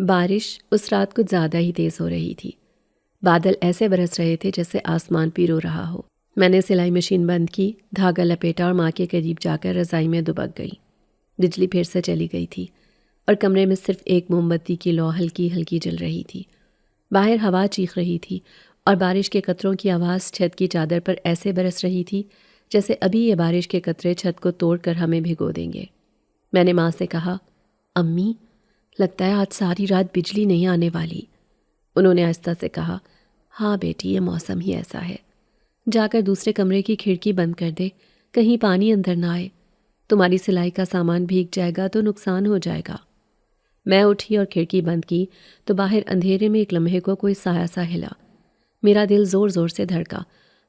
بارش اس رات کچھ زیادہ ہی تیز ہو رہی تھی۔ بادل ایسے برس رہے تھے جیسے آسمان پی رو رہا ہو۔ میں نے سلائی مشین بند کی، دھاگا لپیٹا اور ماں کے قریب جا کر رضائی میں دبک گئی۔ بجلی پھر سے چلی گئی تھی اور کمرے میں صرف ایک موم بتی کی لو ہلکی ہلکی جل رہی تھی۔ باہر ہوا چیخ رہی تھی اور بارش کے قطروں کی آواز چھت کی چادر پر ایسے برس رہی تھی جیسے ابھی یہ بارش کے قطرے چھت کو توڑ کر ہمیں بھگو دیں گے۔ میں نے ماں سے کہا، امی، لگتا ہے آج ساری رات بجلی نہیں آنے والی۔ انہوں نے آہستہ سے کہا، ہاں بیٹی، یہ موسم ہی ایسا ہے۔ جا کر دوسرے کمرے کی کھڑکی بند کر دے، کہیں پانی اندر نہ آئے۔ تمہاری سلائی کا سامان بھیگ جائے گا تو نقصان ہو جائے گا۔ میں اٹھی اور کھڑکی بند کی تو باہر اندھیرے میں ایک لمحے کو کوئی سایہ سا ہلا۔ میرا دل زور زور سے دھڑکا،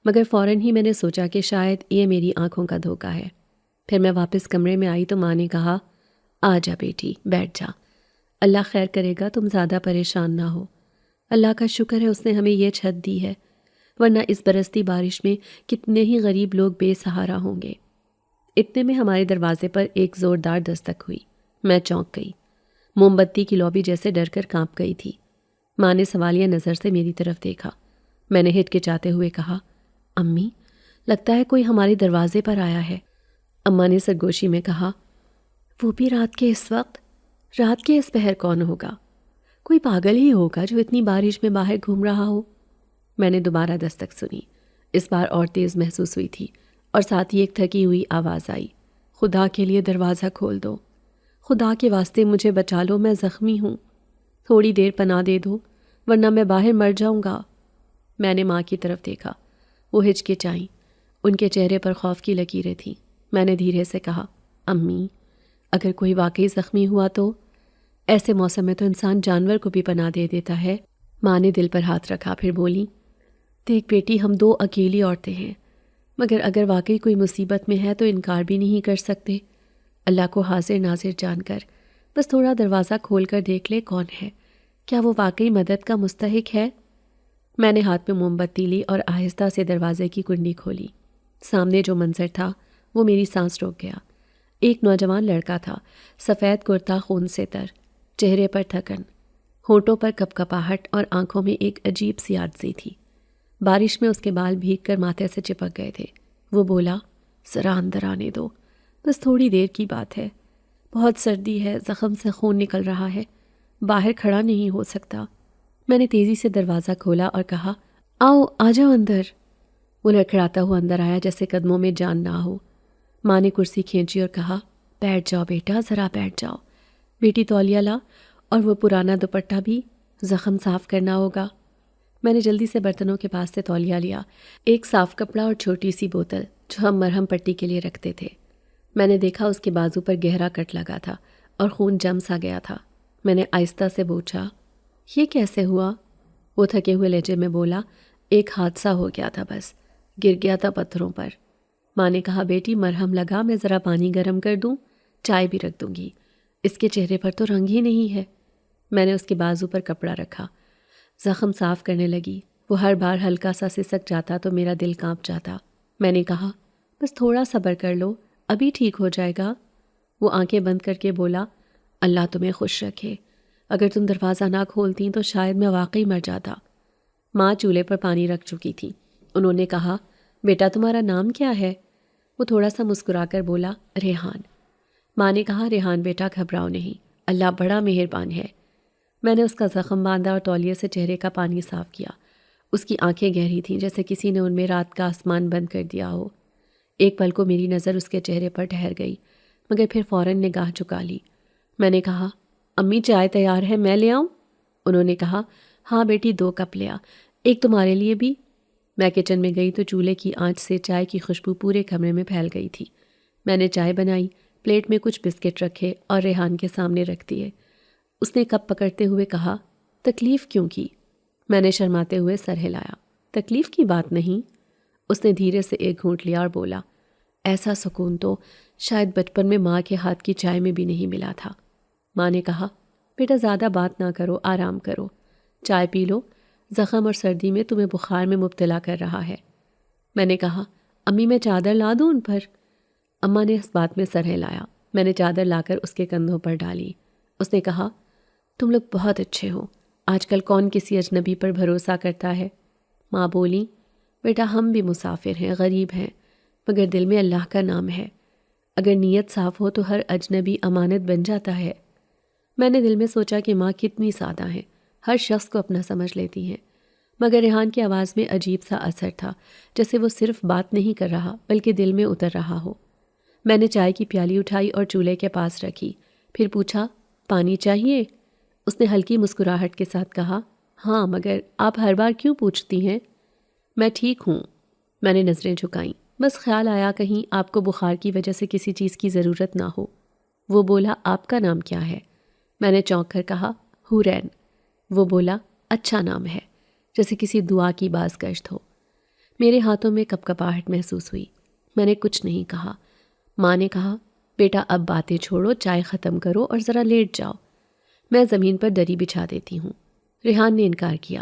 مگر فوراً ہی میں نے سوچا کہ شاید یہ میری آنکھوں کا دھوکا ہے۔ پھر میں واپس کمرے میں آئی تو ماں نے کہا، آ جا بیٹی، بیٹھ جا، اللہ خیر کرے گا، تم زیادہ پریشان نہ ہو۔ اللہ کا شکر ہے اس نے ہمیں یہ چھت دی ہے، ورنہ اس برستی بارش میں کتنے ہی غریب لوگ بے سہارا ہوں گے۔ اتنے میں ہمارے دروازے پر ایک زوردار دستک ہوئی۔ میں چونک گئی۔ موم بتی کی لو بھی جیسے ڈر کر کانپ گئی تھی۔ ماں نے سوالیہ نظر سے میری طرف دیکھا۔ میں نے ہچکچاتے ہوئے کہا، امی، لگتا ہے کوئی ہمارے دروازے پر آیا ہے۔ اماں نے سرگوشی میں کہا، وہ بھی رات کے اس وقت؟ رات کے اس پہر کون ہوگا؟ کوئی پاگل ہی ہوگا جو اتنی بارش میں باہر گھوم رہا ہو۔ میں نے دوبارہ دستک سنی۔ اس بار اور تیز محسوس ہوئی تھی اور ساتھ ہی ایک تھکی ہوئی آواز آئی، خدا کے لیے دروازہ کھول دو، خدا کے واسطے مجھے بچا لو، میں زخمی ہوں، تھوڑی دیر پناہ دے دو ورنہ میں باہر مر جاؤں گا۔ میں نے ماں کی طرف دیکھا، وہ ہچکچائیں، ان کے چہرے پر خوف کی لکیریں تھیں۔ میں نے دھیرے سے کہا، امی، اگر کوئی واقعی زخمی ہوا تو؟ ایسے موسم میں تو انسان جانور کو بھی پناہ دے دیتا ہے۔ ماں نے دل پر ہاتھ رکھا، پھر بولی، دیکھ بیٹی، ہم دو اکیلی عورتیں ہیں، مگر اگر واقعی کوئی مصیبت میں ہے تو انکار بھی نہیں کر سکتے۔ اللہ کو حاضر ناظر جان کر بس تھوڑا دروازہ کھول کر دیکھ لے کون ہے، کیا وہ واقعی مدد کا مستحق ہے؟ میں نے ہاتھ میں موم بتی لی اور آہستہ سے دروازے کی کنڈی کھولی۔ سامنے جو منظر تھا وہ میری سانس روک گیا۔ ایک نوجوان لڑکا تھا، سفید کرتا خون سے تر، چہرے پر تھکن، ہونٹوں پر کپکپاہٹ اور آنکھوں میں ایک عجیب سی عاجزی تھی۔ بارش میں اس کے بال بھیگ کر ماتھے سے چپک گئے تھے۔ وہ بولا، ذرا اندر آنے دو، بس تھوڑی دیر کی بات ہے، بہت سردی ہے، زخم سے خون نکل رہا ہے، باہر کھڑا نہیں ہو سکتا۔ میں نے تیزی سے دروازہ کھولا اور کہا، آؤ، آ جاؤ اندر۔ وہ لڑکھڑاتا ہوا اندر آیا جیسے قدموں میں جان نہ ہو۔ ماں نے کرسی کھینچی اور کہا، بیٹھ جاؤ بیٹا، ذرا بیٹھ جاؤ، بیٹی تولیہ لا اور وہ پرانا دوپٹہ بھی، زخم صاف کرنا ہوگا۔ میں نے جلدی سے برتنوں کے پاس سے تولیہ لیا، ایک صاف کپڑا اور چھوٹی سی بوتل جو ہم مرہم پٹی کے لیے رکھتے تھے۔ میں نے دیکھا اس کے بازو پر گہرا کٹ لگا تھا اور خون جم سا گیا تھا۔ میں نے آہستہ سے پوچھا، یہ کیسے ہوا؟ وہ تھکے ہوئے لہجے میں بولا، ایک حادثہ ہو گیا تھا، بس گر گیا تھا پتھروں پر۔ ماں نے کہا، بیٹی مرہم لگا، میں ذرا پانی گرم کر دوں، چائے بھی رکھ دوں گی، اس کے چہرے پر تو رنگ ہی نہیں ہے۔ میں نے اس کے بازو پر کپڑا رکھا، زخم صاف کرنے لگی۔ وہ ہر بار ہلکا سا سسک جاتا تو میرا دل کانپ جاتا۔ میں نے کہا، بس تھوڑا صبر کر لو، ابھی ٹھیک ہو جائے گا۔ وہ آنکھیں بند کر کے بولا، اللہ تمہیں خوش رکھے، اگر تم دروازہ نہ کھولتی تو شاید میں واقعی مر جاتا۔ ماں چولہے پر پانی رکھ چکی تھی۔ انہوں نے کہا، بیٹا تمہارا نام کیا ہے؟ وہ تھوڑا سا مسکرا کر بولا، ریحان۔ ماں نے کہا، ریحان بیٹا گھبراؤ نہیں، اللہ بڑا مہربان ہے۔ میں نے اس کا زخم باندھا اور تولیے سے چہرے کا پانی صاف کیا۔ اس کی آنکھیں گہری تھیں جیسے کسی نے ان میں رات کا آسمان بند کر دیا ہو۔ ایک پل کو میری نظر اس کے چہرے پر ٹھہر گئی، مگر پھر فوراً نگاہ چکا لی۔ میں نے کہا، امی چائے تیار ہے، میں لے آؤں؟ انہوں نے کہا، ہاں بیٹی، 2 کپ لے آ، ایک تمہارے لیے بھی۔ میں کچن میں گئی تو چولہے کی آنچ سے چائے کی خوشبو پورے کمرے میں پھیل گئی تھی۔ میں نے چائے بنائی، پلیٹ میں کچھ بسکٹ رکھے اور ریحان کے سامنے رکھ دیے۔ اس نے کپ پکڑتے ہوئے کہا، تکلیف کیوں کی؟ میں نے شرماتے ہوئے سر ہلایا۔ تکلیف کی بات نہیں۔ اس نے دھیرے سے ایک گھونٹ لیا اور بولا، ایسا سکون تو شاید بچپن میں ماں کے ہاتھ کی چائے میں بھی نہیں ملا تھا۔ ماں نے کہا، بیٹا زیادہ بات نہ کرو، آرام کرو، چائے پی لو، زخم اور سردی میں تمہیں بخار میں مبتلا کر رہا ہے۔ میں نے کہا، امی میں چادر لا دوں ان پر؟ اماں نے اس بات میں سر ہلایا۔ میں نے چادر لا کر اس کے کندھوں پر ڈالی۔ اس نے کہا، تم لوگ بہت اچھے ہو، آج کل کون کسی اجنبی پر بھروسہ کرتا ہے؟ ماں بولی، بیٹا ہم بھی مسافر ہیں، غریب ہیں، مگر دل میں اللہ کا نام ہے۔ اگر نیت صاف ہو تو ہر اجنبی امانت بن جاتا ہے۔ میں نے دل میں سوچا کہ ماں کتنی سادہ ہیں، ہر شخص کو اپنا سمجھ لیتی ہیں، مگر ریحان کی آواز میں عجیب سا اثر تھا، جیسے وہ صرف بات نہیں کر رہا بلکہ دل میں اتر رہا ہو۔ میں نے چائے کی پیالی اٹھائی اور چولہے کے پاس رکھی، پھر پوچھا، پانی چاہیے؟ اس نے ہلکی مسکراہٹ کے ساتھ کہا، ہاں، مگر آپ ہر بار کیوں پوچھتی ہیں؟ میں ٹھیک ہوں۔ میں نے نظریں جھکائیں، بس خیال آیا کہیں آپ کو بخار کی وجہ سے کسی چیز کی ضرورت نہ ہو۔ وہ بولا، آپ کا نام کیا ہے؟ میں نے چونک کر کہا، حورین۔ وہ بولا، اچھا نام ہے، جیسے کسی دعا کی باز گشت ہو۔ میرے ہاتھوں میں کپکپاہٹ محسوس ہوئی۔ میں نے کچھ نہیں کہا۔ ماں نے کہا، بیٹا اب باتیں چھوڑو، چائے ختم کرو اور ذرا لیٹ جاؤ، میں زمین پر دری بچھا دیتی ہوں۔ ریحان نے انکار کیا،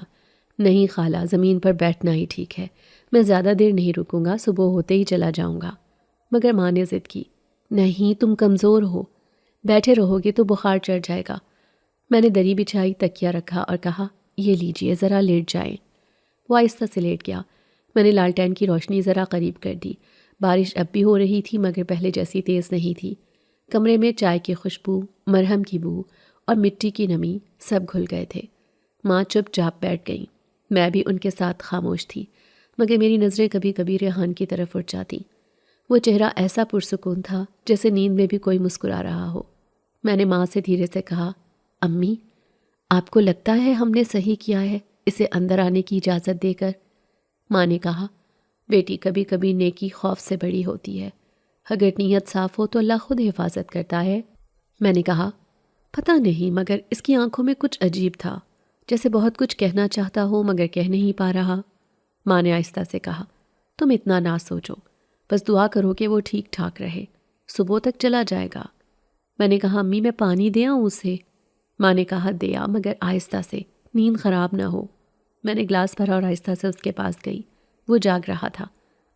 نہیں خالہ، زمین پر بیٹھنا ہی ٹھیک ہے، میں زیادہ دیر نہیں رکوں گا، صبح ہوتے ہی چلا جاؤں گا۔ مگر ماں نے ضد کی، نہیں، تم کمزور ہو، بیٹھے رہو گے تو بخار چڑھ جائے گا۔ میں نے دری بچھائی، تکیہ رکھا اور کہا، یہ لیجئے، ذرا لیٹ جائیں۔ وہ آہستہ سے لیٹ گیا۔ میں نے لالٹین کی روشنی ذرا قریب کر دی۔ بارش اب بھی ہو رہی تھی مگر پہلے جیسی تیز نہیں تھی۔ کمرے میں چائے کی خوشبو، مرہم کی بو اور مٹی کی نمی سب گھل گئے تھے۔ ماں چپ چاپ بیٹھ گئیں، میں بھی ان کے ساتھ خاموش تھی، مگر میری نظریں کبھی کبھی ریحان کی طرف اٹھ جاتیں۔ وہ چہرہ ایسا پرسکون تھا جیسے نیند میں بھی کوئی مسکرا رہا ہو۔ میں نے ماں سے دھیرے سے کہا، امی، آپ کو لگتا ہے ہم نے صحیح کیا ہے اسے اندر آنے کی اجازت دے کر؟ ماں نے کہا، بیٹی، کبھی کبھی نیکی خوف سے بڑی ہوتی ہے، اگر نیت صاف ہو تو اللہ خود حفاظت کرتا ہے۔ میں نے کہا، پتہ نہیں، مگر اس کی آنکھوں میں کچھ عجیب تھا، جیسے بہت کچھ کہنا چاہتا ہو مگر کہہ نہیں پا رہا۔ ماں نے آہستہ سے کہا، تم اتنا نہ سوچو، بس دعا کرو کہ وہ ٹھیک ٹھاک رہے، صبح تک چلا جائے گا۔ میں نے کہا، امی میں پانی دے آؤں اسے؟ ماں نے کہا، دے آ، مگر آہستہ سے، نیند خراب نہ ہو۔ میں نے گلاس بھرا اور آہستہ سے اس کے پاس گئی۔ وہ جاگ رہا تھا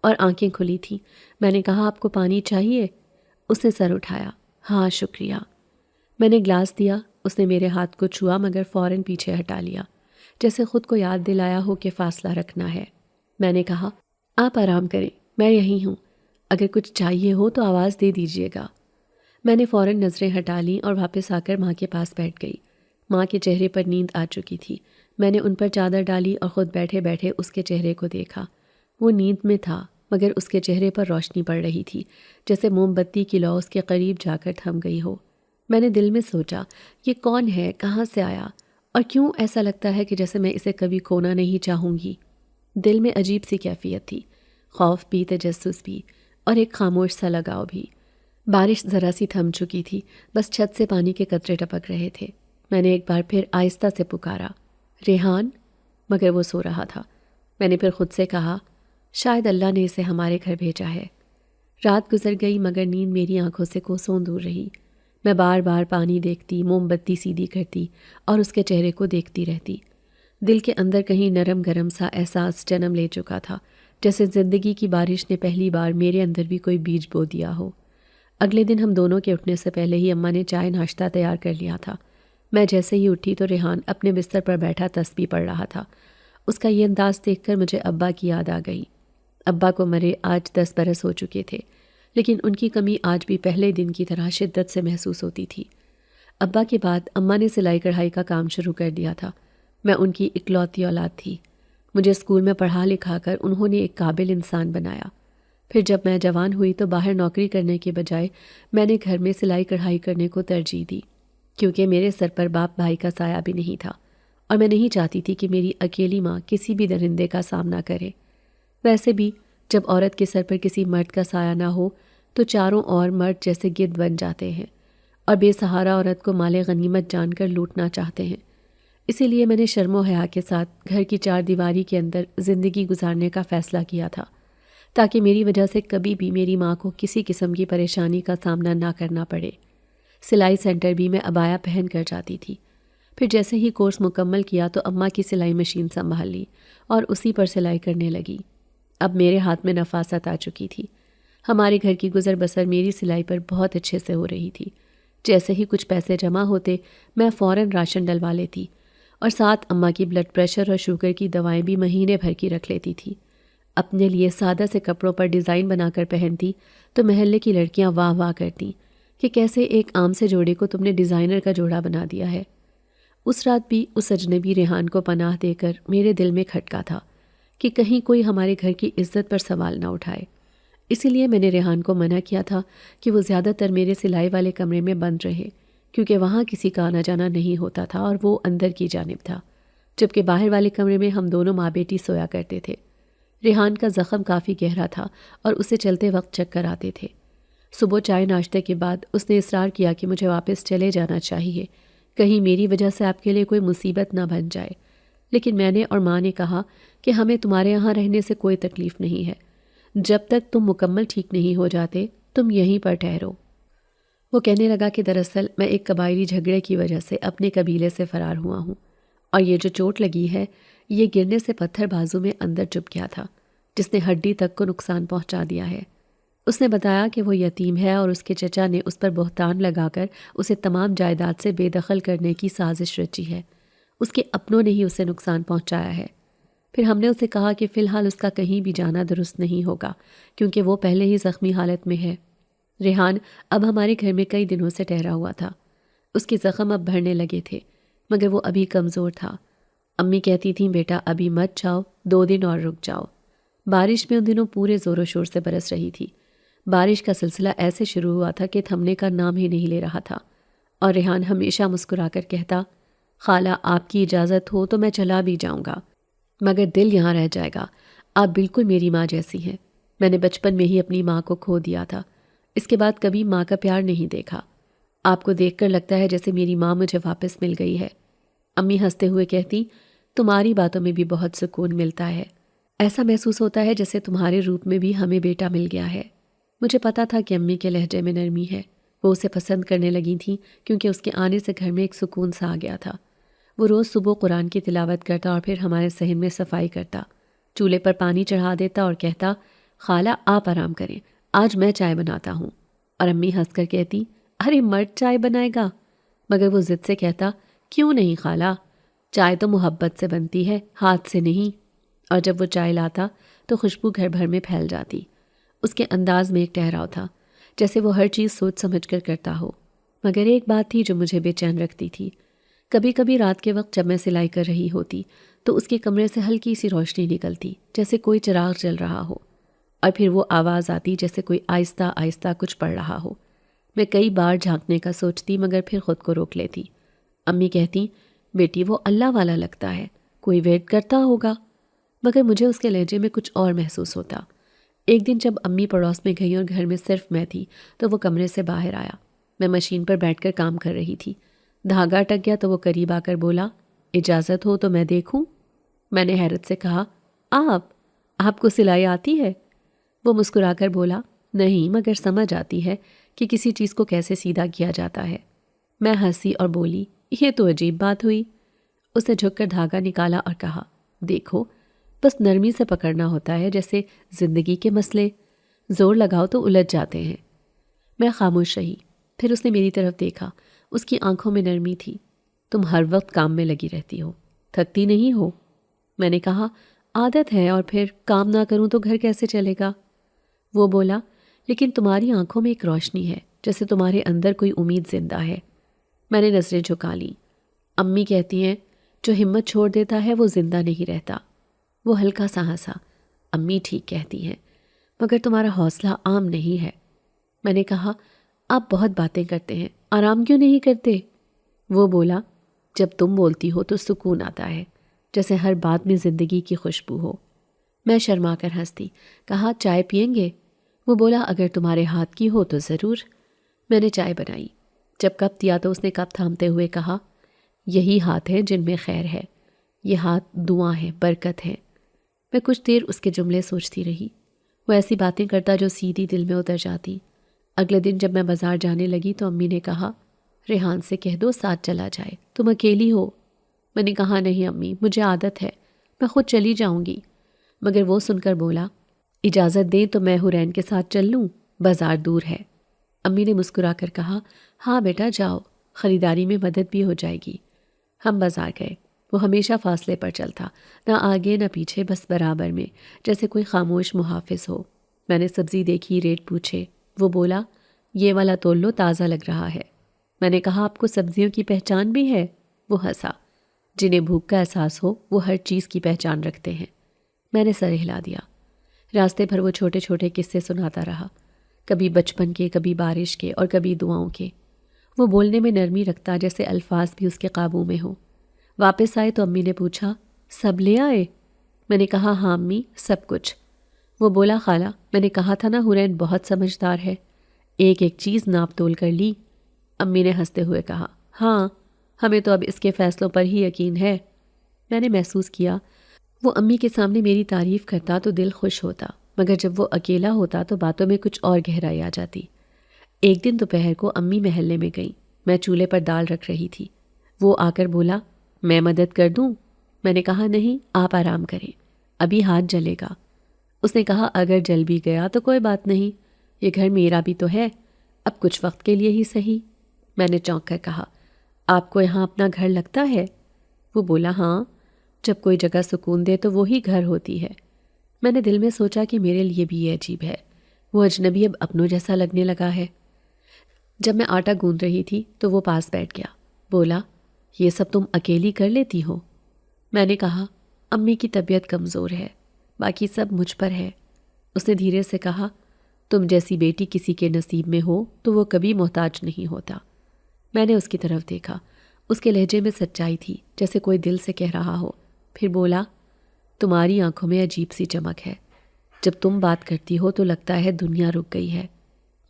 اور آنکھیں کھلی تھیں۔ میں نے کہا، آپ کو پانی چاہیے؟ اس نے سر اٹھایا، ہاں شکریہ۔ میں نے گلاس دیا، اس نے میرے ہاتھ کو چھوا مگر فوراً پیچھے ہٹا لیا، جیسے خود کو یاد دلایا ہو کہ فاصلہ رکھنا ہے۔ میں نے کہا، آپ آرام کریں، میں یہیں ہوں، اگر کچھ چاہیے ہو تو آواز دے دیجیے گا۔ میں نے فوراً نظریں ہٹا لیں اور واپس آ کر ماں کے پاس بیٹھ گئی۔ ماں کے چہرے پر نیند آ چکی تھی۔ میں نے ان پر چادر ڈالی اور خود بیٹھے بیٹھے اس کے چہرے کو دیکھا۔ وہ نیند میں تھا مگر اس کے چہرے پر روشنی پڑ رہی تھی، جیسے موم بتی کی لو اس کے قریب جا کر تھم گئی ہو۔ میں نے دل میں سوچا، یہ کون ہے، کہاں سے آیا، اور کیوں ایسا لگتا ہے کہ جیسے میں اسے کبھی کھونا نہیں چاہوں گی۔ دل میں عجیب سی کیفیت تھی، خوف بھی، تجسس بھی، اور ایک خاموش سا لگاؤ بھی۔ بارش ذرا سی تھم چکی تھی، بس چھت سے پانی کے قطرے ٹپک رہے تھے۔ میں نے ایک بار پھر آہستہ سے پکارا، ریحان، مگر وہ سو رہا تھا۔ میں نے پھر خود سے کہا، شاید اللہ نے اسے ہمارے گھر بھیجا ہے۔ رات گزر گئی مگر نیند میری آنکھوں سے کوسوں دور رہی۔ میں بار بار پانی دیکھتی، موم بتی سیدھی کرتی اور اس کے چہرے کو دیکھتی رہتی۔ دل کے اندر کہیں نرم گرم سا احساس جنم لے چکا تھا، جیسے زندگی کی بارش نے پہلی بار میرے اندر بھی کوئی بیج بو دیا ہو۔ اگلے دن ہم دونوں کے اٹھنے سے پہلے ہی اماں نے چائے ناشتہ تیار کر لیا تھا۔ میں جیسے ہی اٹھی تو ریحان اپنے بستر پر بیٹھا تسبیح پڑھ رہا تھا۔ اس کا یہ انداز دیکھ کر مجھے ابا کی یاد آ گئی۔ ابا کو مرے آج 10 برس ہو چکے تھے، لیکن ان کی کمی آج بھی پہلے دن کی طرح شدت سے محسوس ہوتی تھی۔ ابا کے بعد اماں نے سلائی کڑھائی کا کام شروع کر دیا تھا۔ میں ان کی اکلوتی اولاد تھی۔ مجھے اسکول میں پڑھا لکھا کر انہوں نے ایک قابل انسان بنایا۔ پھر جب میں جوان ہوئی تو باہر نوکری کرنے کے بجائے میں نے گھر میں سلائی کڑھائی کرنے کو ترجیح دی، کیونکہ میرے سر پر باپ بھائی کا سایہ بھی نہیں تھا اور میں نہیں چاہتی تھی کہ میری اکیلی ماں کسی بھی درندے کا سامنا کرے۔ ویسے بھی جب عورت کے سر پر کسی مرد کا سایہ نہ ہو تو چاروں اور مرد جیسے گدھ بن جاتے ہیں اور بے سہارا عورت کو مال غنیمت جان کر لوٹنا چاہتے ہیں۔ اسی لیے میں نے شرم و حیا کے ساتھ گھر کی 4 دیواری کے اندر زندگی گزارنے کا فیصلہ کیا تھا، تاکہ میری وجہ سے کبھی بھی میری ماں کو کسی قسم کی پریشانی کا سامنا نہ کرنا پڑے۔ سلائی سینٹر بھی میں عبایا پہن کر جاتی تھی۔ پھر جیسے ہی کورس مکمل کیا تو اماں کی سلائی مشین سنبھال لی اور اسی پر سلائی کرنے لگی۔ اب میرے ہاتھ میں نفاست آ چکی تھی۔ ہمارے گھر کی گزر بسر میری سلائی پر بہت اچھے سے ہو رہی تھی۔ جیسے ہی کچھ پیسے جمع ہوتے میں فوراً راشن ڈلوا لیتی اور ساتھ اماں کی بلڈ پریشر اور شوگر کی دوائیں بھی مہینے بھر کی رکھ لیتی تھی۔ اپنے لیے سادہ سے کپڑوں پر ڈیزائن بنا کر پہنتی تو محلے کی لڑکیاں واہ واہ کرتیں کہ کیسے ایک عام سے جوڑے کو تم نے ڈیزائنر کا جوڑا بنا دیا ہے۔ اس رات بھی اس اجنبی ریحان کو پناہ دے کر میرے دل میں کھٹکا تھا کہ کہیں کوئی ہمارے گھر کی عزت پر سوال نہ اٹھائے۔ اسی لیے میں نے ریحان کو منع کیا تھا کہ وہ زیادہ تر میرے سلائی والے کمرے میں بند رہے، کیونکہ وہاں کسی کا آنا جانا نہیں ہوتا تھا اور وہ اندر کی جانب تھا، جبکہ باہر والے کمرے میں ہم دونوں ماں بیٹی سویا کرتے تھے۔ ریحان کا زخم کافی گہرا تھا اور اسے چلتے وقت چکر آتے تھے۔ صبح چائے ناشتے کے بعد اس نے اصرار کیا کہ مجھے واپس چلے جانا چاہیے، کہیں میری وجہ سے آپ کے لیے کوئی مصیبت نہ بن جائے، لیکن میں نے اور ماں نے کہا کہ ہمیں تمہارے یہاں رہنے سے کوئی تکلیف نہیں ہے، جب تک تم مکمل ٹھیک نہیں ہو جاتے تم یہیں پر ٹھہرو۔ وہ کہنے لگا کہ دراصل میں ایک قبائلی جھگڑے کی وجہ سے اپنے قبیلے سے فرار ہوا ہوں، اور یہ جو چوٹ لگی ہے یہ گرنے سے پتھر بازو میں اندر چبھ گیا تھا، جس نے ہڈی تک کو نقصان پہنچا دیا ہے۔ اس نے بتایا کہ وہ یتیم ہے اور اس کے چچا نے اس پر بہتان لگا کر اسے تمام جائیداد سے بے دخل کرنے کی سازش رچی ہے۔ اس کے اپنوں نے ہی اسے نقصان پہنچایا ہے۔ پھر ہم نے اسے کہا کہ فی الحال اس کا کہیں بھی جانا درست نہیں ہوگا، کیونکہ وہ پہلے ہی زخمی حالت میں ہے۔ ریحان اب ہمارے گھر میں کئی دنوں سے ٹھہرا ہوا تھا۔ اس کے زخم اب بڑھنے لگے تھے، مگر وہ ابھی کمزور تھا۔ امی کہتی تھیں بیٹا ابھی مت جاؤ، 2 دن اور رک جاؤ۔ بارش میں ان دنوں پورے زور و شور سے برس رہی تھی۔ بارش کا سلسلہ ایسے شروع ہوا تھا کہ تھمنے کا نام ہی نہیں لے رہا تھا، اور ریحان ہمیشہ مسکرا کر کہتا، خالہ آپ کی اجازت ہو تو میں چلا بھی جاؤں گا، مگر دل یہاں رہ جائے گا، آپ بالکل میری ماں جیسی ہیں۔ میں نے بچپن میں ہی اپنی ماں کو کھو دیا تھا، اس کے بعد کبھی ماں کا پیار نہیں دیکھا۔ آپ کو دیکھ کر لگتا ہے جیسے میری ماں مجھے واپس مل گئی ہے۔ امی ہنستے ہوئے کہتی، تمہاری باتوں میں بھی بہت سکون ملتا ہے، ایسا محسوس ہوتا ہے جیسے تمہارے روپ میں بھی ہمیں بیٹا مل گیا ہے۔ مجھے پتا تھا کہ امی کے لہجے میں نرمی ہے، وہ اسے پسند کرنے لگی تھیں کیونکہ اس کے آنے سے گھر میں ایک سکون سا آ گیا تھا۔ وہ روز صبح قرآن کی تلاوت کرتا اور پھر ہمارے صحن میں صفائی کرتا، چولہے پر پانی چڑھا دیتا اور کہتا، خالہ آپ آرام کریں، آج میں چائے بناتا ہوں۔ اور امی ہنس کر کہتی، ارے مرد چائے بنائے گا؟ مگر وہ ضد سے کہتا، کیوں نہیں خالہ، چائے تو محبت سے بنتی ہے، ہاتھ سے نہیں۔ اور جب وہ چائے لاتا تو خوشبو گھر بھر میں پھیل جاتی۔ اس کے انداز میں ایک ٹھہراؤ تھا، جیسے وہ ہر چیز سوچ سمجھ کر کرتا ہو۔ مگر ایک بات تھی جو مجھے بے چین رکھتی تھی۔ کبھی کبھی رات کے وقت جب میں سلائی کر رہی ہوتی تو اس کے کمرے سے ہلکی سی روشنی نکلتی، جیسے کوئی چراغ جل رہا ہو، اور پھر وہ آواز آتی جیسے کوئی آہستہ آہستہ کچھ پڑھ رہا ہو۔ میں کئی بار جھانکنے کا سوچتی مگر پھر خود کو روک لیتی۔ امی کہتی، بیٹی وہ اللہ والا لگتا ہے، کوئی ویٹ کرتا ہوگا، مگر مجھے اس کے لہجے میں کچھ اور محسوس ہوتا۔ ایک دن جب امی پڑوس میں گئی اور گھر میں صرف میں تھی تو وہ کمرے سے باہر آیا۔ میں مشین پر بیٹھ کر کام کر رہی تھی، دھاگا اٹک گیا تو وہ قریب آ کر بولا، اجازت ہو تو میں دیکھوں؟ میں نے حیرت سے کہا، آپ کو سلائی آتی ہے؟ وہ مسکرا کر بولا، نہیں مگر سمجھ آتی ہے کہ کسی چیز کو کیسے سیدھا کیا جاتا ہے۔ میں ہنسی اور بولی، یہ تو عجیب بات ہوئی۔ اس نے جھک کر دھاگا نکالا اور کہا، دیکھو بس نرمی سے پکڑنا ہوتا ہے، جیسے زندگی کے مسئلے، زور لگاؤ تو الجھ جاتے ہیں۔ میں خاموش رہی، پھر اس نے میری طرف دیکھا، اس کی آنکھوں میں نرمی تھی۔ تم ہر وقت کام میں لگی رہتی ہو، تھکتی نہیں ہو؟ میں نے کہا، عادت ہے، اور پھر کام نہ کروں تو گھر کیسے چلے گا؟ وہ بولا، لیکن تمہاری آنکھوں میں ایک روشنی ہے، جیسے تمہارے اندر کوئی امید زندہ ہے۔ میں نے نظریں جھکا لیں۔ امی کہتی ہیں، جو ہمت چھوڑ دیتا ہے وہ زندہ نہیں رہتا۔ وہ ہلکا سا ہنسا، امی ٹھیک کہتی ہیں، مگر تمہارا حوصلہ عام نہیں ہے۔ میں نے کہا، آپ بہت باتیں کرتے ہیں، آرام کیوں نہیں کرتے؟ وہ بولا، جب تم بولتی ہو تو سکون آتا ہے، جیسے ہر بات میں زندگی کی خوشبو ہو۔ میں شرما کر ہنستی، کہا، چائے پئیں گے؟ وہ بولا، اگر تمہارے ہاتھ کی ہو تو ضرور۔ میں نے چائے بنائی۔ جب کپ دیا تو اس نے کپ تھامتے ہوئے کہا، یہی ہاتھ ہیں جن میں خیر ہے، یہ ہاتھ دعا ہے، برکت ہے۔ میں کچھ دیر اس کے جملے سوچتی رہی۔ وہ ایسی باتیں کرتا جو سیدھی دل میں اتر جاتی۔ اگلے دن جب میں بازار جانے لگی تو امی نے کہا، ریحان سے کہہ دو ساتھ چلا جائے، تم اکیلی ہو۔ میں نے کہا، نہیں امی، مجھے عادت ہے، میں خود چلی جاؤں گی۔ مگر وہ سن کر بولا، اجازت دیں تو میں حرین کے ساتھ چل لوں، بازار دور ہے۔ امی نے مسکرا کر کہا، ہاں بیٹا جاؤ، خریداری میں مدد بھی ہو جائے گی۔ ہم بازار گئے۔ وہ ہمیشہ فاصلے پر چلتا، نہ آگے نہ پیچھے، بس برابر میں، جیسے کوئی خاموش محافظ ہو۔ میں نے سبزی دیکھی، ریٹ پوچھے۔ وہ بولا، یہ والا تول لو، تازہ لگ رہا ہے۔ میں نے کہا، آپ کو سبزیوں کی پہچان بھی ہے؟ وہ ہنسا۔ جنہیں بھوک کا احساس ہو وہ ہر چیز کی پہچان رکھتے ہیں۔ میں نے سر ہلا دیا۔ راستے بھر وہ چھوٹے چھوٹے قصے سناتا رہا، کبھی بچپن کے، کبھی بارش کے، اور کبھی دعاؤں کے۔ وہ بولنے میں نرمی رکھتا، جیسے الفاظ بھی اس کے قابو میں ہوں۔ واپس آئے تو امی نے پوچھا، سب لے آئے؟ میں نے کہا، ہاں امی، سب کچھ۔ وہ بولا، خالہ میں نے کہا تھا نا حورین بہت سمجھدار ہے، ایک ایک چیز ناپ تول کر لی۔ امی نے ہنستے ہوئے کہا، ہاں ہمیں تو اب اس کے فیصلوں پر ہی یقین ہے۔ میں نے محسوس کیا وہ امی کے سامنے میری تعریف کرتا تو دل خوش ہوتا، مگر جب وہ اکیلا ہوتا تو باتوں میں کچھ اور گہرائی آ جاتی۔ ایک دن دوپہر کو امی محلے میں گئیں۔ میں چولہے پر دال رکھ رہی تھی۔ وہ آ کر بولا، میں مدد کر دوں؟ میں نے کہا، نہیں، آپ آرام کریں، ابھی ہاتھ جلے گا۔ اس نے کہا، اگر جل بھی گیا تو کوئی بات نہیں، یہ گھر میرا بھی تو ہے، اب کچھ وقت کے لیے ہی صحیح۔ میں نے چونک کر کہا، آپ کو یہاں اپنا گھر لگتا ہے؟ وہ بولا، ہاں، جب کوئی جگہ سکون دے تو وہی گھر ہوتی ہے۔ میں نے دل میں سوچا کہ میرے لیے بھی یہ عجیب ہے، وہ اجنبی اب اپنوں جیسا لگنے لگا ہے۔ جب میں آٹا گوندھ رہی تھی تو وہ پاس بیٹھ گیا۔ بولا، یہ سب تم اکیلی کر لیتی ہو؟ میں نے کہا، امی کی طبیعت کمزور ہے، باقی سب مجھ پر ہے۔ اس نے دھیرے سے کہا، تم جیسی بیٹی کسی کے نصیب میں ہو تو وہ کبھی محتاج نہیں ہوتا۔ میں نے اس کی طرف دیکھا، اس کے لہجے میں سچائی تھی، جیسے کوئی دل سے کہہ رہا ہو۔ پھر بولا، تمہاری آنکھوں میں عجیب سی چمک ہے، جب تم بات کرتی ہو تو لگتا ہے دنیا رک گئی ہے۔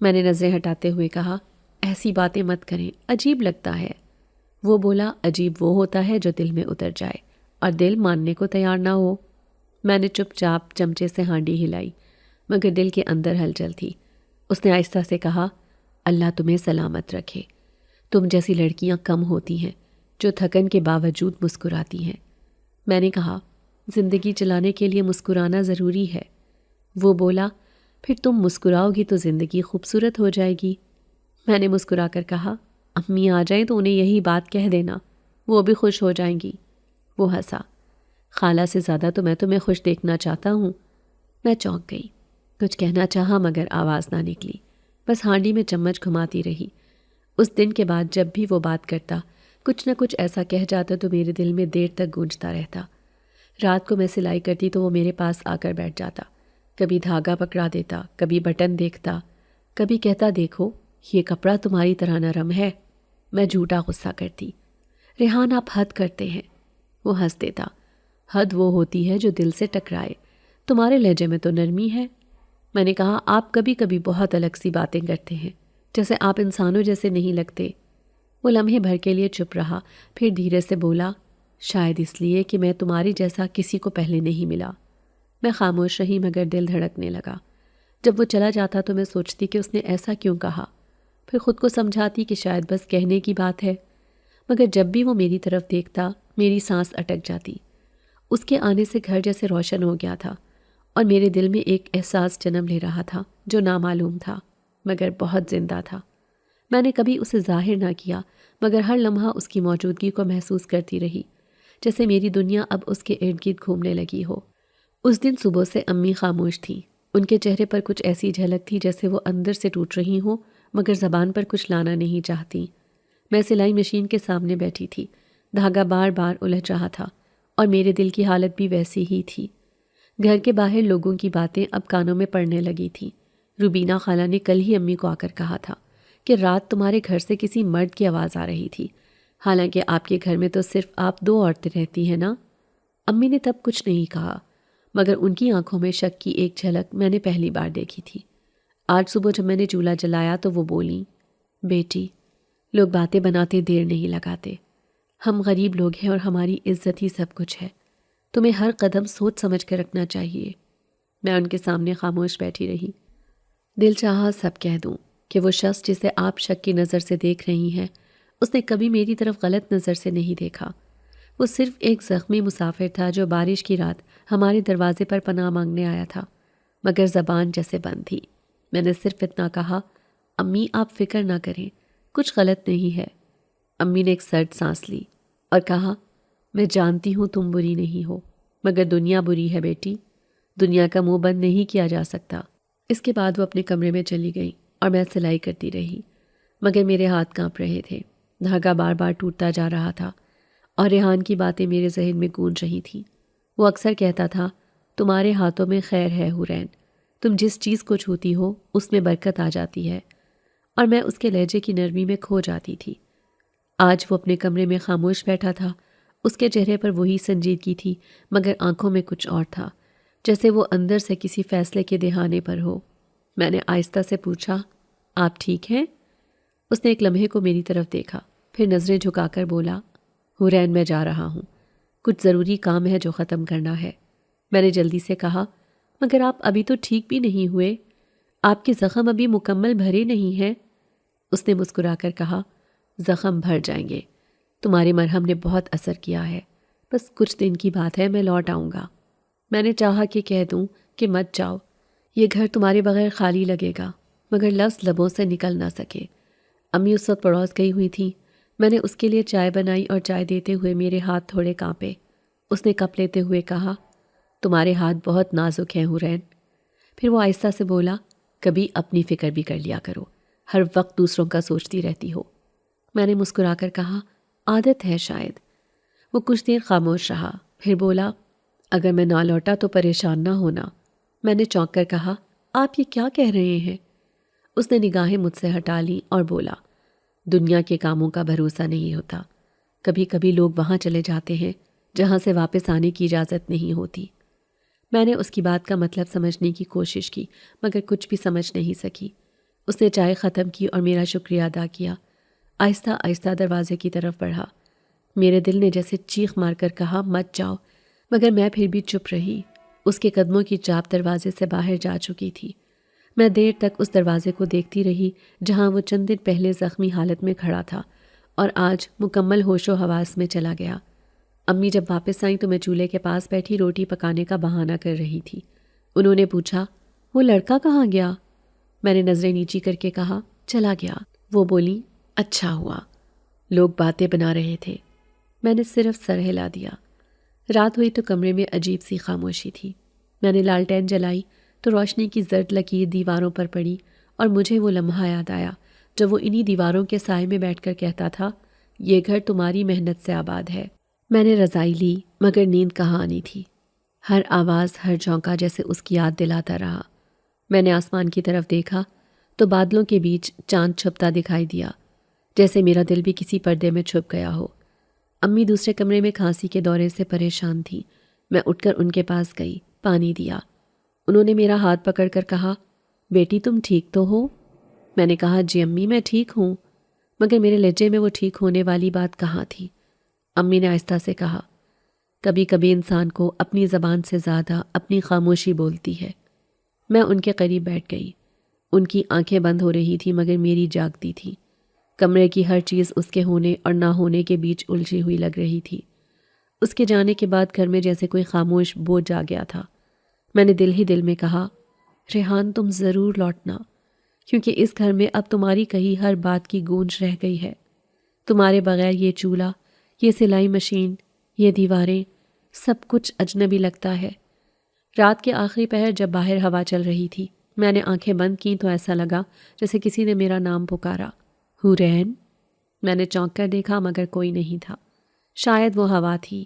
میں نے نظریں ہٹاتے ہوئے کہا، ایسی باتیں مت کریں، عجیب لگتا ہے۔ وہ بولا، عجیب وہ ہوتا ہے جو دل میں اتر جائے اور دل ماننے کو تیار نہ ہو۔ میں نے چپ چاپ چمچے سے ہانڈی ہلائی، مگر دل کے اندر ہلچل تھی۔ اس نے آہستہ سے کہا، اللہ تمہیں سلامت رکھے، تم جیسی لڑکیاں کم ہوتی ہیں جو تھکن کے باوجود مسکراتی ہیں۔ میں نے کہا، زندگی چلانے کے لیے مسکرانا ضروری ہے۔ وہ بولا، پھر تم مسکراؤ گی تو زندگی خوبصورت ہو جائے گی۔ میں نے مسکرا کر کہا، امی آ جائیں تو انہیں یہی بات کہہ دینا، وہ بھی خوش ہو جائیں گی۔ وہ ہنسا، خالہ سے زیادہ تو میں تمہیں خوش دیکھنا چاہتا ہوں۔ میں چونک گئی، کچھ کہنا چاہا مگر آواز نہ نکلی، بس ہانڈی میں چمچ گھماتی رہی۔ اس دن کے بعد جب بھی وہ بات کرتا، کچھ نہ کچھ ایسا کہہ جاتا تو میرے دل میں دیر تک گونجتا رہتا۔ رات کو میں سلائی کرتی تو وہ میرے پاس آ کر بیٹھ جاتا، کبھی دھاگا پکڑا دیتا، کبھی بٹن دیکھتا، کبھی کہتا، دیکھو یہ کپڑا تمہاری طرح نرم ہے۔ میں جھوٹا غصہ کرتی، ریحان آپ حد کرتے ہیں۔ وہ ہنس دیتا، حد وہ ہوتی ہے جو دل سے ٹکرائے، تمہارے لہجے میں تو نرمی ہے۔ میں نے کہا، آپ کبھی کبھی بہت الگ سی باتیں کرتے ہیں، جیسے آپ انسانوں جیسے نہیں لگتے۔ وہ لمحے بھر کے لیے چپ رہا، پھر دھیرے سے بولا، شاید اس لیے کہ میں تمہاری جیسا کسی کو پہلے نہیں ملا۔ میں خاموش رہی مگر دل دھڑکنے لگا۔ جب وہ چلا جاتا تو میں سوچتی کہ اس نے ایسا کیوں کہا، پھر خود کو سمجھاتی کہ شاید بس کہنے کی بات ہے، مگر جب بھی وہ میری طرف دیکھتا میری سانس اٹک جاتی۔ اس کے آنے سے گھر جیسے روشن ہو گیا تھا اور میرے دل میں ایک احساس جنم لے رہا تھا جو نامعلوم تھا مگر بہت زندہ تھا۔ میں نے کبھی اسے ظاہر نہ کیا مگر ہر لمحہ اس کی موجودگی کو محسوس کرتی رہی، جیسے میری دنیا اب اس کے ارد گرد گھومنے لگی ہو۔ اس دن صبح سے امی خاموش تھی، ان کے چہرے پر کچھ ایسی جھلک تھی جیسے وہ اندر سے ٹوٹ رہی ہوں مگر زبان پر کچھ لانا نہیں چاہتی۔ میں سلائی مشین کے سامنے بیٹھی تھی، دھاگا بار بار الجھ رہا تھا اور میرے دل کی حالت بھی ویسی ہی تھی۔ گھر کے باہر لوگوں کی باتیں اب کانوں میں پڑنے لگی تھیں۔ روبینہ خالہ نے کل ہی امی کو آ کر کہا تھا کہ رات تمہارے گھر سے کسی مرد کی آواز آ رہی تھی، حالانکہ آپ کے گھر میں تو صرف آپ دو عورتیں رہتی ہیں نا۔ امی نے تب کچھ نہیں کہا مگر ان کی آنکھوں میں شک کی ایک جھلک میں نے پہلی بار دیکھی تھی۔ آج صبح جب میں نے چولہا جلایا تو وہ بولیں، بیٹی، لوگ باتیں بناتے دیر نہیں لگاتے، ہم غریب لوگ ہیں اور ہماری عزت ہی سب کچھ ہے، تمہیں ہر قدم سوچ سمجھ کر رکھنا چاہیے۔ میں ان کے سامنے خاموش بیٹھی رہی۔ دل چاہا سب کہہ دوں کہ وہ شخص جسے آپ شک کی نظر سے دیکھ رہی ہیں، اس نے کبھی میری طرف غلط نظر سے نہیں دیکھا۔ وہ صرف ایک زخمی مسافر تھا جو بارش کی رات ہمارے دروازے پر پناہ مانگنے آیا تھا، مگر زبان جیسے بند تھی۔ میں نے صرف اتنا کہا، امی آپ فکر نہ کریں، کچھ غلط نہیں ہے۔ امی نے ایک سرد سانس لی اور کہا، میں جانتی ہوں تم بری نہیں ہو، مگر دنیا بری ہے بیٹی، دنیا کا منہ بند نہیں کیا جا سکتا۔ اس کے بعد وہ اپنے کمرے میں چلی گئی اور میں سلائی کرتی رہی، مگر میرے ہاتھ کانپ رہے تھے، دھاگا بار بار ٹوٹتا جا رہا تھا اور ریحان کی باتیں میرے ذہن میں گونج رہی تھیں۔ وہ اکثر کہتا تھا، تمہارے ہاتھوں میں خیر ہے حورین، تم جس چیز کو چھوتی ہو اس میں برکت آ جاتی ہے، اور میں اس کے لہجے کی نرمی میں کھو جاتی تھی۔ آج وہ اپنے کمرے میں خاموش بیٹھا تھا، اس کے چہرے پر وہی سنجیدگی تھی، مگر آنکھوں میں کچھ اور تھا، جیسے وہ اندر سے کسی فیصلے کے دہانے پر ہو۔ میں نے آہستہ سے پوچھا، آپ ٹھیک ہیں؟ اس نے ایک لمحے کو میری طرف دیکھا، پھر نظریں جھکا کر بولا، حورین میں جا رہا ہوں، کچھ ضروری کام ہے جو ختم کرنا ہے۔ میں نے جلدی سے کہا، مگر آپ ابھی تو ٹھیک بھی نہیں ہوئے، آپ کے زخم ابھی مکمل بھرے نہیں ہیں۔ اس نے مسکرا کر کہا، زخم بھر جائیں گے، تمہارے مرہم نے بہت اثر کیا ہے، بس کچھ دن کی بات ہے، میں لوٹ آؤں گا۔ میں نے چاہا کہ کہہ دوں کہ مت جاؤ، یہ گھر تمہارے بغیر خالی لگے گا، مگر لفظ لبوں سے نکل نہ سکے۔ امی اس وقت پڑوس گئی ہوئی تھی، میں نے اس کے لیے چائے بنائی اور چائے دیتے ہوئے میرے ہاتھ تھوڑے کانپے۔ اس نے کپ لیتے ہوئے کہا، تمہارے ہاتھ بہت نازک ہیں حورین۔ پھر وہ آہستہ سے بولا، کبھی اپنی فکر بھی کر لیا کرو، ہر وقت دوسروں کا سوچتی رہتی ہو۔ میں نے مسکرا کر کہا، عادت ہے شاید۔ وہ کچھ دیر خاموش رہا، پھر بولا، اگر میں نہ لوٹا تو پریشان نہ ہونا۔ میں نے چونک کر کہا، آپ یہ کیا کہہ رہے ہیں؟ اس نے نگاہیں مجھ سے ہٹا لیں اور بولا، دنیا کے کاموں کا بھروسہ نہیں ہوتا، کبھی کبھی لوگ وہاں چلے جاتے ہیں جہاں سے واپس آنے کی اجازت نہیں ہوتی۔ میں نے اس کی بات کا مطلب سمجھنے کی کوشش کی، مگر کچھ بھی سمجھ نہیں سکی۔ اس نے چائے ختم کی اور میرا شکریہ ادا کیا، آہستہ آہستہ دروازے کی طرف بڑھا۔ میرے دل نے جیسے چیخ مار کر کہا، مت جاؤ، مگر میں پھر بھی چپ رہی۔ اس کے قدموں کی چاپ دروازے سے باہر جا چکی تھی۔ میں دیر تک اس دروازے کو دیکھتی رہی جہاں وہ چند دن پہلے زخمی حالت میں کھڑا تھا اور آج مکمل ہوش و حواس میں چلا گیا۔ امی جب واپس آئیں تو میں چولہے کے پاس بیٹھی روٹی پکانے کا بہانہ کر رہی تھی۔ انہوں نے پوچھا، وہ لڑکا کہاں گیا؟ میں نے نظریں نیچی کر کے کہا، چلا گیا۔ وہ بولی، اچھا ہوا۔ لوگ باتیں بنا رہے تھے۔ میں نے صرف سر ہلا دیا۔ رات ہوئی تو کمرے میں عجیب سی خاموشی تھی۔ میں نے لالٹین جلائی تو روشنی کی زرد لکیر دیواروں پر پڑی اور مجھے وہ لمحہ یاد آیا جب وہ انہی دیواروں کے سائے میں بیٹھ کر کہتا تھا، یہ گھر تمہاری محنت سے آباد ہے۔ میں نے رضائی لی، مگر نیند کہاں آنی تھی۔ ہر آواز، ہر جھونکا جیسے اس کی یاد دلاتا رہا۔ میں نے آسمان کی طرف دیکھا تو بادلوں کے بیچ چاند چھپتا دکھائی دیا، جیسے میرا دل بھی کسی پردے میں چھپ گیا ہو۔ امی دوسرے کمرے میں کھانسی کے دورے سے پریشان تھی۔ میں اٹھ کر ان کے پاس گئی، پانی دیا۔ انہوں نے میرا ہاتھ پکڑ کر کہا، بیٹی تم ٹھیک تو ہو؟ میں نے کہا، جی امی میں ٹھیک ہوں، مگر میرے لہجے میں وہ ٹھیک ہونے والی بات کہاں تھی۔ امی نے آہستہ سے کہا، کبھی کبھی انسان کو اپنی زبان سے زیادہ اپنی خاموشی بولتی ہے۔ میں ان کے قریب بیٹھ گئی۔ ان کی آنکھیں بند ہو رہی تھیں مگر میری جاگتی تھی۔ کمرے کی ہر چیز اس کے ہونے اور نہ ہونے کے بیچ الجھی ہوئی لگ رہی تھی۔ اس کے جانے کے بعد گھر میں جیسے کوئی خاموش بوجھ آ گیا تھا۔ میں نے دل ہی دل میں کہا، ریحان تم ضرور لوٹنا، کیونکہ اس گھر میں اب تمہاری کہی ہر بات کی گونج رہ گئی ہے۔ تمہارے بغیر یہ چولہا، یہ سلائی مشین، یہ دیواریں، سب کچھ اجنبی لگتا ہے۔ رات کے آخری پہر جب باہر ہوا چل رہی تھی، میں نے آنکھیں بند کیں تو ایسا لگا جیسے کسی نے میرا نام پکارا، حورین۔ میں نے چونک کر دیکھا مگر کوئی نہیں تھا۔ شاید وہ ہوا تھی،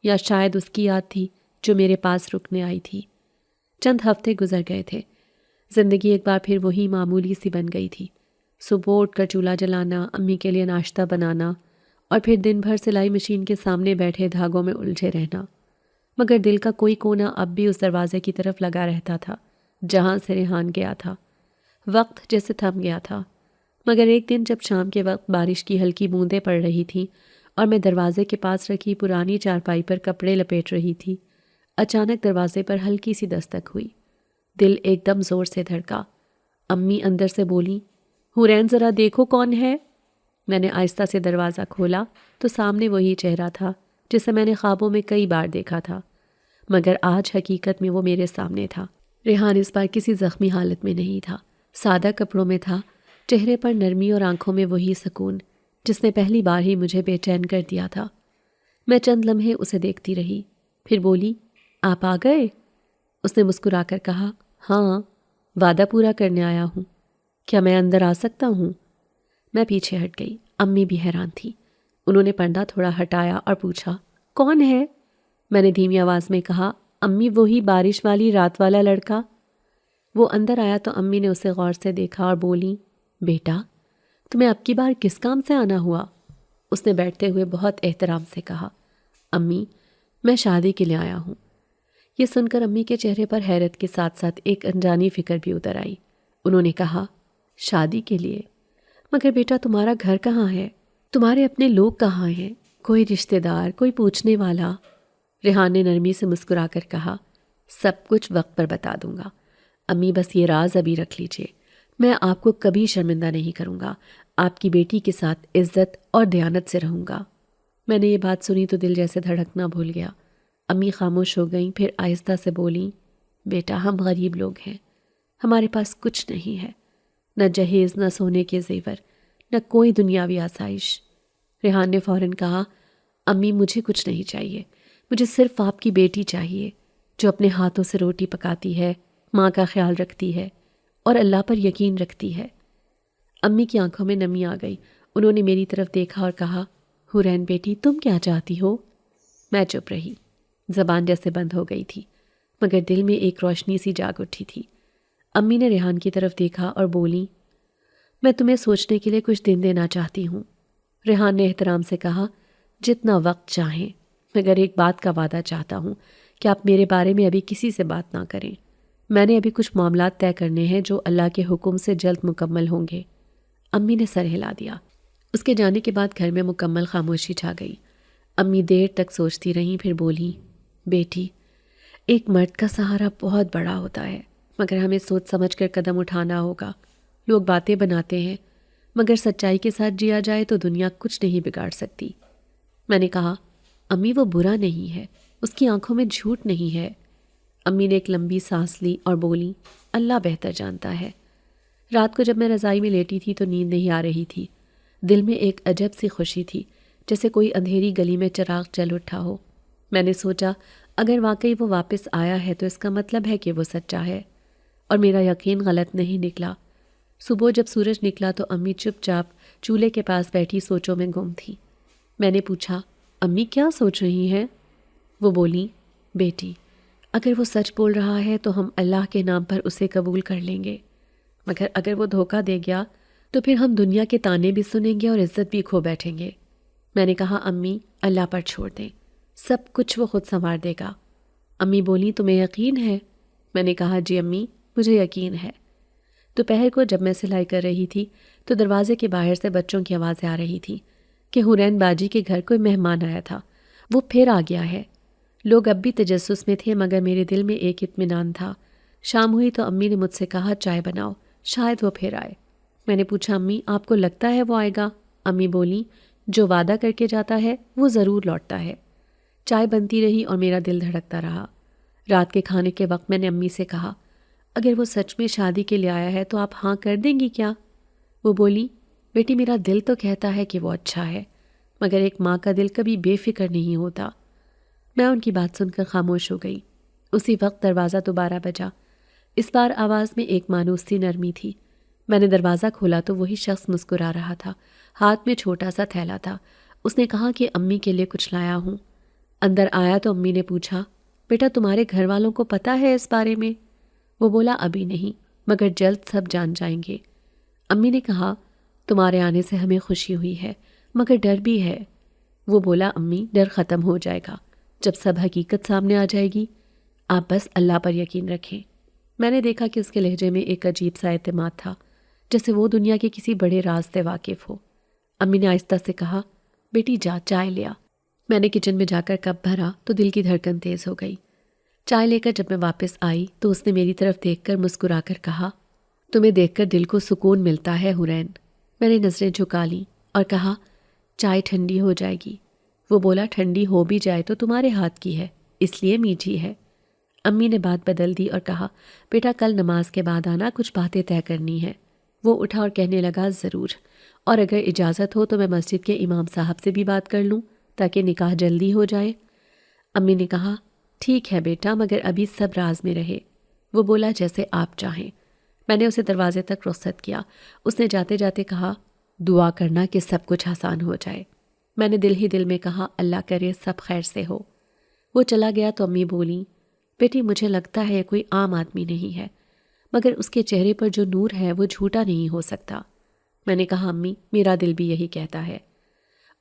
یا شاید اس کی یاد تھی جو میرے پاس رکنے آئی تھی۔ چند ہفتے گزر گئے تھے۔ زندگی ایک بار پھر وہی معمولی سی بن گئی تھی۔ صبح اٹھ کر چولہا جلانا، امی کے لیے ناشتہ بنانا اور پھر دن بھر سلائی مشین کے سامنے بیٹھے دھاگوں میں الجھے رہنا۔ مگر دل کا کوئی کونا اب بھی اس دروازے کی طرف لگا رہتا تھا جہاں سے ریحان گیا تھا۔ وقت جیسے تھم گیا تھا، مگر ایک دن جب شام کے وقت بارش کی ہلکی بوندیں پڑ رہی تھیں اور میں دروازے کے پاس رکھی پرانی چارپائی پر کپڑے لپیٹ رہی تھی، اچانک دروازے پر ہلکی سی دستک ہوئی۔ دل ایک دم زور سے دھڑکا۔ امی اندر سے بولیں، حورین ذرا دیکھو کون ہے۔ میں نے آہستہ سے دروازہ کھولا تو سامنے وہی چہرہ تھا جسے میں نے خوابوں میں کئی بار دیکھا تھا، مگر آج حقیقت میں وہ میرے سامنے تھا۔ ریحان اس بار کسی زخمی حالت میں نہیں تھا، سادہ کپڑوں میں تھا، چہرے پر نرمی اور آنکھوں میں وہی سکون جس نے پہلی بار ہی مجھے بے چین کر دیا تھا۔ میں چند لمحے اسے دیکھتی رہی، پھر بولی، آپ آ گئے؟ اس نے مسکرا کر کہا، ہاں، وعدہ پورا کرنے آیا ہوں۔ کیا میں اندر آ سکتا ہوں؟ میں پیچھے ہٹ گئی۔ امی بھی حیران تھی۔ انہوں نے پردہ تھوڑا ہٹایا اور پوچھا، کون ہے؟ میں نے دھیمی آواز میں کہا، امی وہی بارش والی رات والا لڑکا۔ وہ اندر آیا تو امی نے اسے غور سے دیکھا اور بولی، بیٹا تمہیں اب کی بار کس کام سے آنا ہوا؟ اس نے بیٹھتے ہوئے بہت احترام سے کہا، امی میں شادی کے لیے آیا ہوں۔ یہ سن کر امی کے چہرے پر حیرت کے ساتھ ساتھ ایک انجانی فکر بھی اتر آئی۔ انہوں نے کہا، شادی کے لیے؟ مگر بیٹا تمہارا گھر کہاں ہے؟ تمہارے اپنے لوگ کہاں ہیں؟ کوئی رشتہ دار، کوئی پوچھنے والا؟ ریحان نے نرمی سے مسکرا کر کہا، سب کچھ وقت پر بتا دوں گا امی، بس یہ راز ابھی رکھ لیجئے۔ میں آپ کو کبھی شرمندہ نہیں کروں گا، آپ کی بیٹی کے ساتھ عزت اور دیانت سے رہوں گا۔ میں نے یہ بات سنی تو دل جیسے دھڑکنا بھول گیا۔ امی خاموش ہو گئیں، پھر آہستہ سے بولیں، بیٹا ہم غریب لوگ ہیں، ہمارے پاس کچھ نہیں ہے، نہ جہیز، نہ سونے کے زیور، نہ کوئی دنیاوی آسائش۔ ریحان نے فوراً کہا، امی مجھے کچھ نہیں چاہیے، مجھے صرف آپ کی بیٹی چاہیے جو اپنے ہاتھوں سے روٹی پکاتی ہے، ماں کا خیال رکھتی ہے اور اللہ پر یقین رکھتی ہے۔ امی کی آنکھوں میں نمی آ گئی۔ انہوں نے میری طرف دیکھا اور کہا، حورین بیٹی تم کیا چاہتی ہو؟ میں چپ رہی، زبان جیسے بند ہو گئی تھی، مگر دل میں ایک روشنی سی جاگ اٹھی تھی۔ امی نے ریحان کی طرف دیکھا اور بولی، میں تمہیں سوچنے کے لیے کچھ دن دینا چاہتی ہوں۔ ریحان نے احترام سے کہا، جتنا وقت چاہیں، مگر ایک بات کا وعدہ چاہتا ہوں کہ آپ میرے بارے میں ابھی کسی سے بات نہ کریں۔ میں نے ابھی کچھ معاملات طے کرنے ہیں جو اللہ کے حکم سے جلد مکمل ہوں گے۔ امی نے سر ہلا دیا۔ اس کے جانے کے بعد گھر میں مکمل خاموشی چھا گئی۔ امی دیر تک سوچتی رہیں، پھر بولی، بیٹی ایک مرد کا سہارا بہت بڑا ہوتا ہے، مگر ہمیں سوچ سمجھ کر قدم اٹھانا ہوگا۔ لوگ باتیں بناتے ہیں، مگر سچائی کے ساتھ جیا جائے تو دنیا کچھ نہیں بگاڑ سکتی۔ میں نے کہا، امی وہ برا نہیں ہے، اس کی آنکھوں میں جھوٹ نہیں ہے۔ امی نے ایک لمبی سانس لی اور بولی، اللہ بہتر جانتا ہے۔ رات کو جب میں رضائی میں لیٹی تھی تو نیند نہیں آ رہی تھی۔ دل میں ایک عجب سی خوشی تھی، جیسے کوئی اندھیری گلی میں چراغ جل اٹھا ہو۔ میں نے سوچا، اگر واقعی وہ واپس آیا ہے تو اس کا مطلب ہے کہ وہ سچا ہے، اور میرا یقین غلط نہیں نکلا۔ صبح جب سورج نکلا تو امی چپ چاپ چولہے کے پاس بیٹھی سوچوں میں گم تھی۔ میں نے پوچھا، امی کیا سوچ رہی ہیں؟ وہ بولی، بیٹی اگر وہ سچ بول رہا ہے تو ہم اللہ کے نام پر اسے قبول کر لیں گے، مگر اگر وہ دھوکہ دے گیا تو پھر ہم دنیا کے تانے بھی سنیں گے اور عزت بھی کھو بیٹھیں گے۔ میں نے کہا، امی اللہ پر چھوڑ دیں، سب کچھ وہ خود سنوار دے گا۔ امی بولی، تمہیں یقین ہے؟ میں نے کہا، جی امی مجھے یقین ہے۔ دوپہر کو جب میں سلائی کر رہی تھی تو دروازے کے باہر سے بچوں کی آوازیں آ رہی تھیں کہ حورین باجی کے گھر کوئی مہمان آیا تھا، وہ پھر آ گیا ہے۔ لوگ اب بھی تجسس میں تھے، مگر میرے دل میں ایک اطمینان تھا۔ شام ہوئی تو امی نے مجھ سے کہا، چائے بناؤ، شاید وہ پھر آئے۔ میں نے پوچھا، امی آپ کو لگتا ہے وہ آئے گا؟ امی بولی، جو وعدہ کر کے جاتا ہے وہ ضرور لوٹتا ہے۔ چائے بنتی رہی اور میرا دل دھڑکتا رہا۔ رات کے کھانے کے وقت میں نے امی سے کہا، اگر وہ سچ میں شادی کے لیے آیا ہے تو آپ ہاں کر دیں گی کیا؟ وہ بولی، بیٹی میرا دل تو کہتا ہے کہ وہ اچھا ہے، مگر ایک ماں کا دل کبھی بے فکر نہیں ہوتا۔ میں ان کی بات سن کر خاموش ہو گئی۔ اسی وقت دروازہ دوبارہ بجا۔ اس بار آواز میں ایک مانوس سی نرمی تھی۔ میں نے دروازہ کھولا تو وہی شخص مسکرا رہا تھا، ہاتھ میں چھوٹا سا تھیلا تھا۔ اس نے کہا کہ امی کے لیے کچھ لایا ہوں۔ اندر آیا تو امی نے پوچھا، بیٹا تمہارے گھر والوں کو پتہ ہے اس بارے میں؟ وہ بولا، ابھی نہیں، مگر جلد سب جان جائیں گے۔ امی نے کہا، تمہارے آنے سے ہمیں خوشی ہوئی ہے، مگر ڈر بھی ہے۔ وہ بولا، امی ڈر ختم ہو جائے گا جب سب حقیقت سامنے آ جائے گی، آپ بس اللہ پر یقین رکھیں۔ میں نے دیکھا کہ اس کے لہجے میں ایک عجیب سا اعتماد تھا، جیسے وہ دنیا کے کسی بڑے راز سے واقف ہو۔ امی نے آہستہ سے کہا، بیٹی جا چائے لیا۔ میں نے کچن میں جا کر کپ بھرا تو دل کی دھڑکن تیز ہو گئی۔ چائے لے کر جب میں واپس آئی تو اس نے میری طرف دیکھ کر مسکرا کر کہا، تمہیں دیکھ کر دل کو سکون ملتا ہے حورین۔ میں نے نظریں جھکا لیں اور کہا، چائے ٹھنڈی ہو جائے گی۔ وہ بولا، ٹھنڈی ہو بھی جائے تو تمہارے ہاتھ کی ہے، اس لیے میٹھی ہے۔ امی نے بات بدل دی اور کہا، بیٹا کل نماز کے بعد آنا، کچھ باتیں طے کرنی ہے۔ وہ اٹھا اور کہنے لگا ضرور، اور اگر اجازت ہو تو میں مسجد کے امام صاحب سے بھی بات کر لوں تاکہ نکاح جلدی ہو جائے۔ امی نے کہا ٹھیک ہے بیٹا، مگر ابھی سب راز میں رہے۔ وہ بولا جیسے آپ چاہیں۔ میں نے اسے دروازے تک رخصت کیا۔ اس نے جاتے جاتے کہا دعا کرنا کہ سب کچھ آسان ہو جائے۔ میں نے دل ہی دل میں کہا اللہ کرے سب خیر سے ہو۔ وہ چلا گیا تو امی بولیں بیٹی مجھے لگتا ہے کوئی عام آدمی نہیں ہے، مگر اس کے چہرے پر جو نور ہے وہ جھوٹا نہیں ہو سکتا۔ میں نے کہا امی میرا دل بھی یہی کہتا ہے۔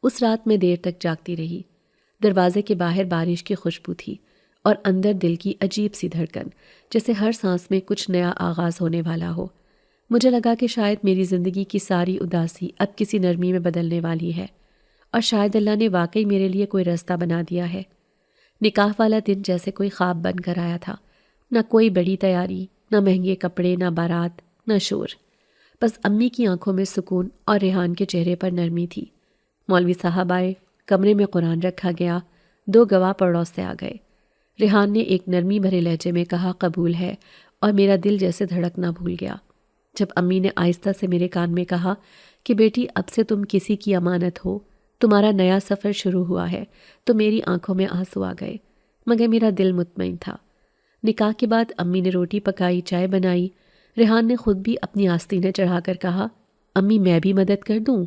اس رات میں دیر تک جاگتی رہی۔ دروازے کے باہر بارش کی خوشبو تھی اور اندر دل کی عجیب سی دھڑکن، جیسے ہر سانس میں کچھ نیا آغاز ہونے والا ہو۔ مجھے لگا کہ شاید میری زندگی کی ساری اداسی اب کسی نرمی میں بدلنے والی ہے، اور شاید اللہ نے واقعی میرے لیے کوئی راستہ بنا دیا ہے۔ نکاح والا دن جیسے کوئی خواب بن کر آیا تھا، نہ کوئی بڑی تیاری، نہ مہنگے کپڑے، نہ بارات، نہ شور، بس امی کی آنکھوں میں سکون اور ریحان کے چہرے پر نرمی تھی۔ مولوی صاحب آئے، کمرے میں قرآن رکھا گیا، 2 گواہ پڑوس سے آ گئے۔ ریحان نے ایک نرمی بھرے لہجے میں کہا قبول ہے، اور میرا دل جیسے دھڑکنا بھول گیا۔ جب امی نے آہستہ سے میرے کان میں کہا کہ بیٹی اب سے تم کسی کی امانت ہو، تمہارا نیا سفر شروع ہوا ہے، تو میری آنکھوں میں آنسو آ گئے، مگر میرا دل مطمئن تھا۔ نکاح کے بعد امی نے روٹی پکائی، چائے بنائی۔ ریحان نے خود بھی اپنی آستینیں چڑھا کر کہا امی میں بھی مدد کر دوں؟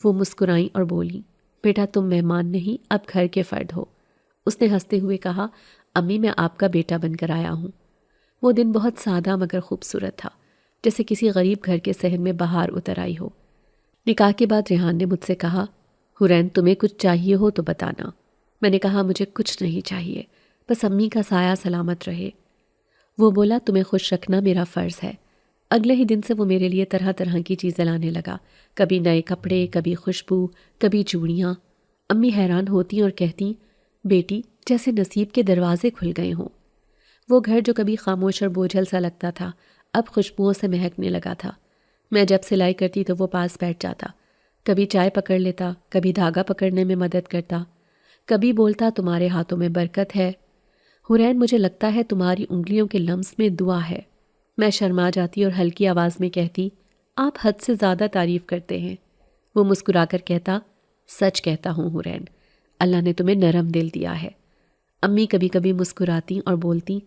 وہ مسکرائیں اور بولیں بیٹا تم مہمان نہیں، اب گھر کے فرد ہو۔ اس نے ہنستے ہوئے کہا امی میں آپ کا بیٹا بن کر آیا ہوں۔ وہ دن بہت سادہ مگر خوبصورت تھا، جیسے کسی غریب گھر کے صحن میں بہار اتر آئی ہو۔ نکاح کے بعد ریحان نے مجھ سے کہا حورین تمہیں کچھ چاہیے ہو تو بتانا۔ میں نے کہا مجھے کچھ نہیں چاہیے، بس امی کا سایہ سلامت رہے۔ وہ بولا تمہیں خوش رکھنا میرا فرض ہے۔ اگلے ہی دن سے وہ میرے لیے طرح طرح کی چیزیں لانے لگا، کبھی نئے کپڑے، کبھی خوشبو، کبھی چوڑیاں۔ امی حیران ہوتی اور کہتی بیٹی جیسے نصیب کے دروازے کھل گئے ہوں۔ وہ گھر جو کبھی خاموش اور بوجھل سا لگتا تھا اب خوشبوؤں سے مہکنے لگا تھا۔ میں جب سلائی کرتی تو وہ پاس بیٹھ جاتا، کبھی چائے پکڑ لیتا، کبھی دھاگا پکڑنے میں مدد کرتا، کبھی بولتا تمہارے ہاتھوں میں برکت ہے حورین، مجھے لگتا ہے تمہاری انگلیوں کے لمس میں دعا ہے۔ میں شرما جاتی اور ہلکی آواز میں کہتی آپ حد سے زیادہ تعریف کرتے ہیں۔ وہ مسکرا کر کہتا سچ کہتا ہوں حورین، اللہ نے تمہیں نرم دل دیا ہے۔ امی کبھی کبھی مسکراتی اور بولتی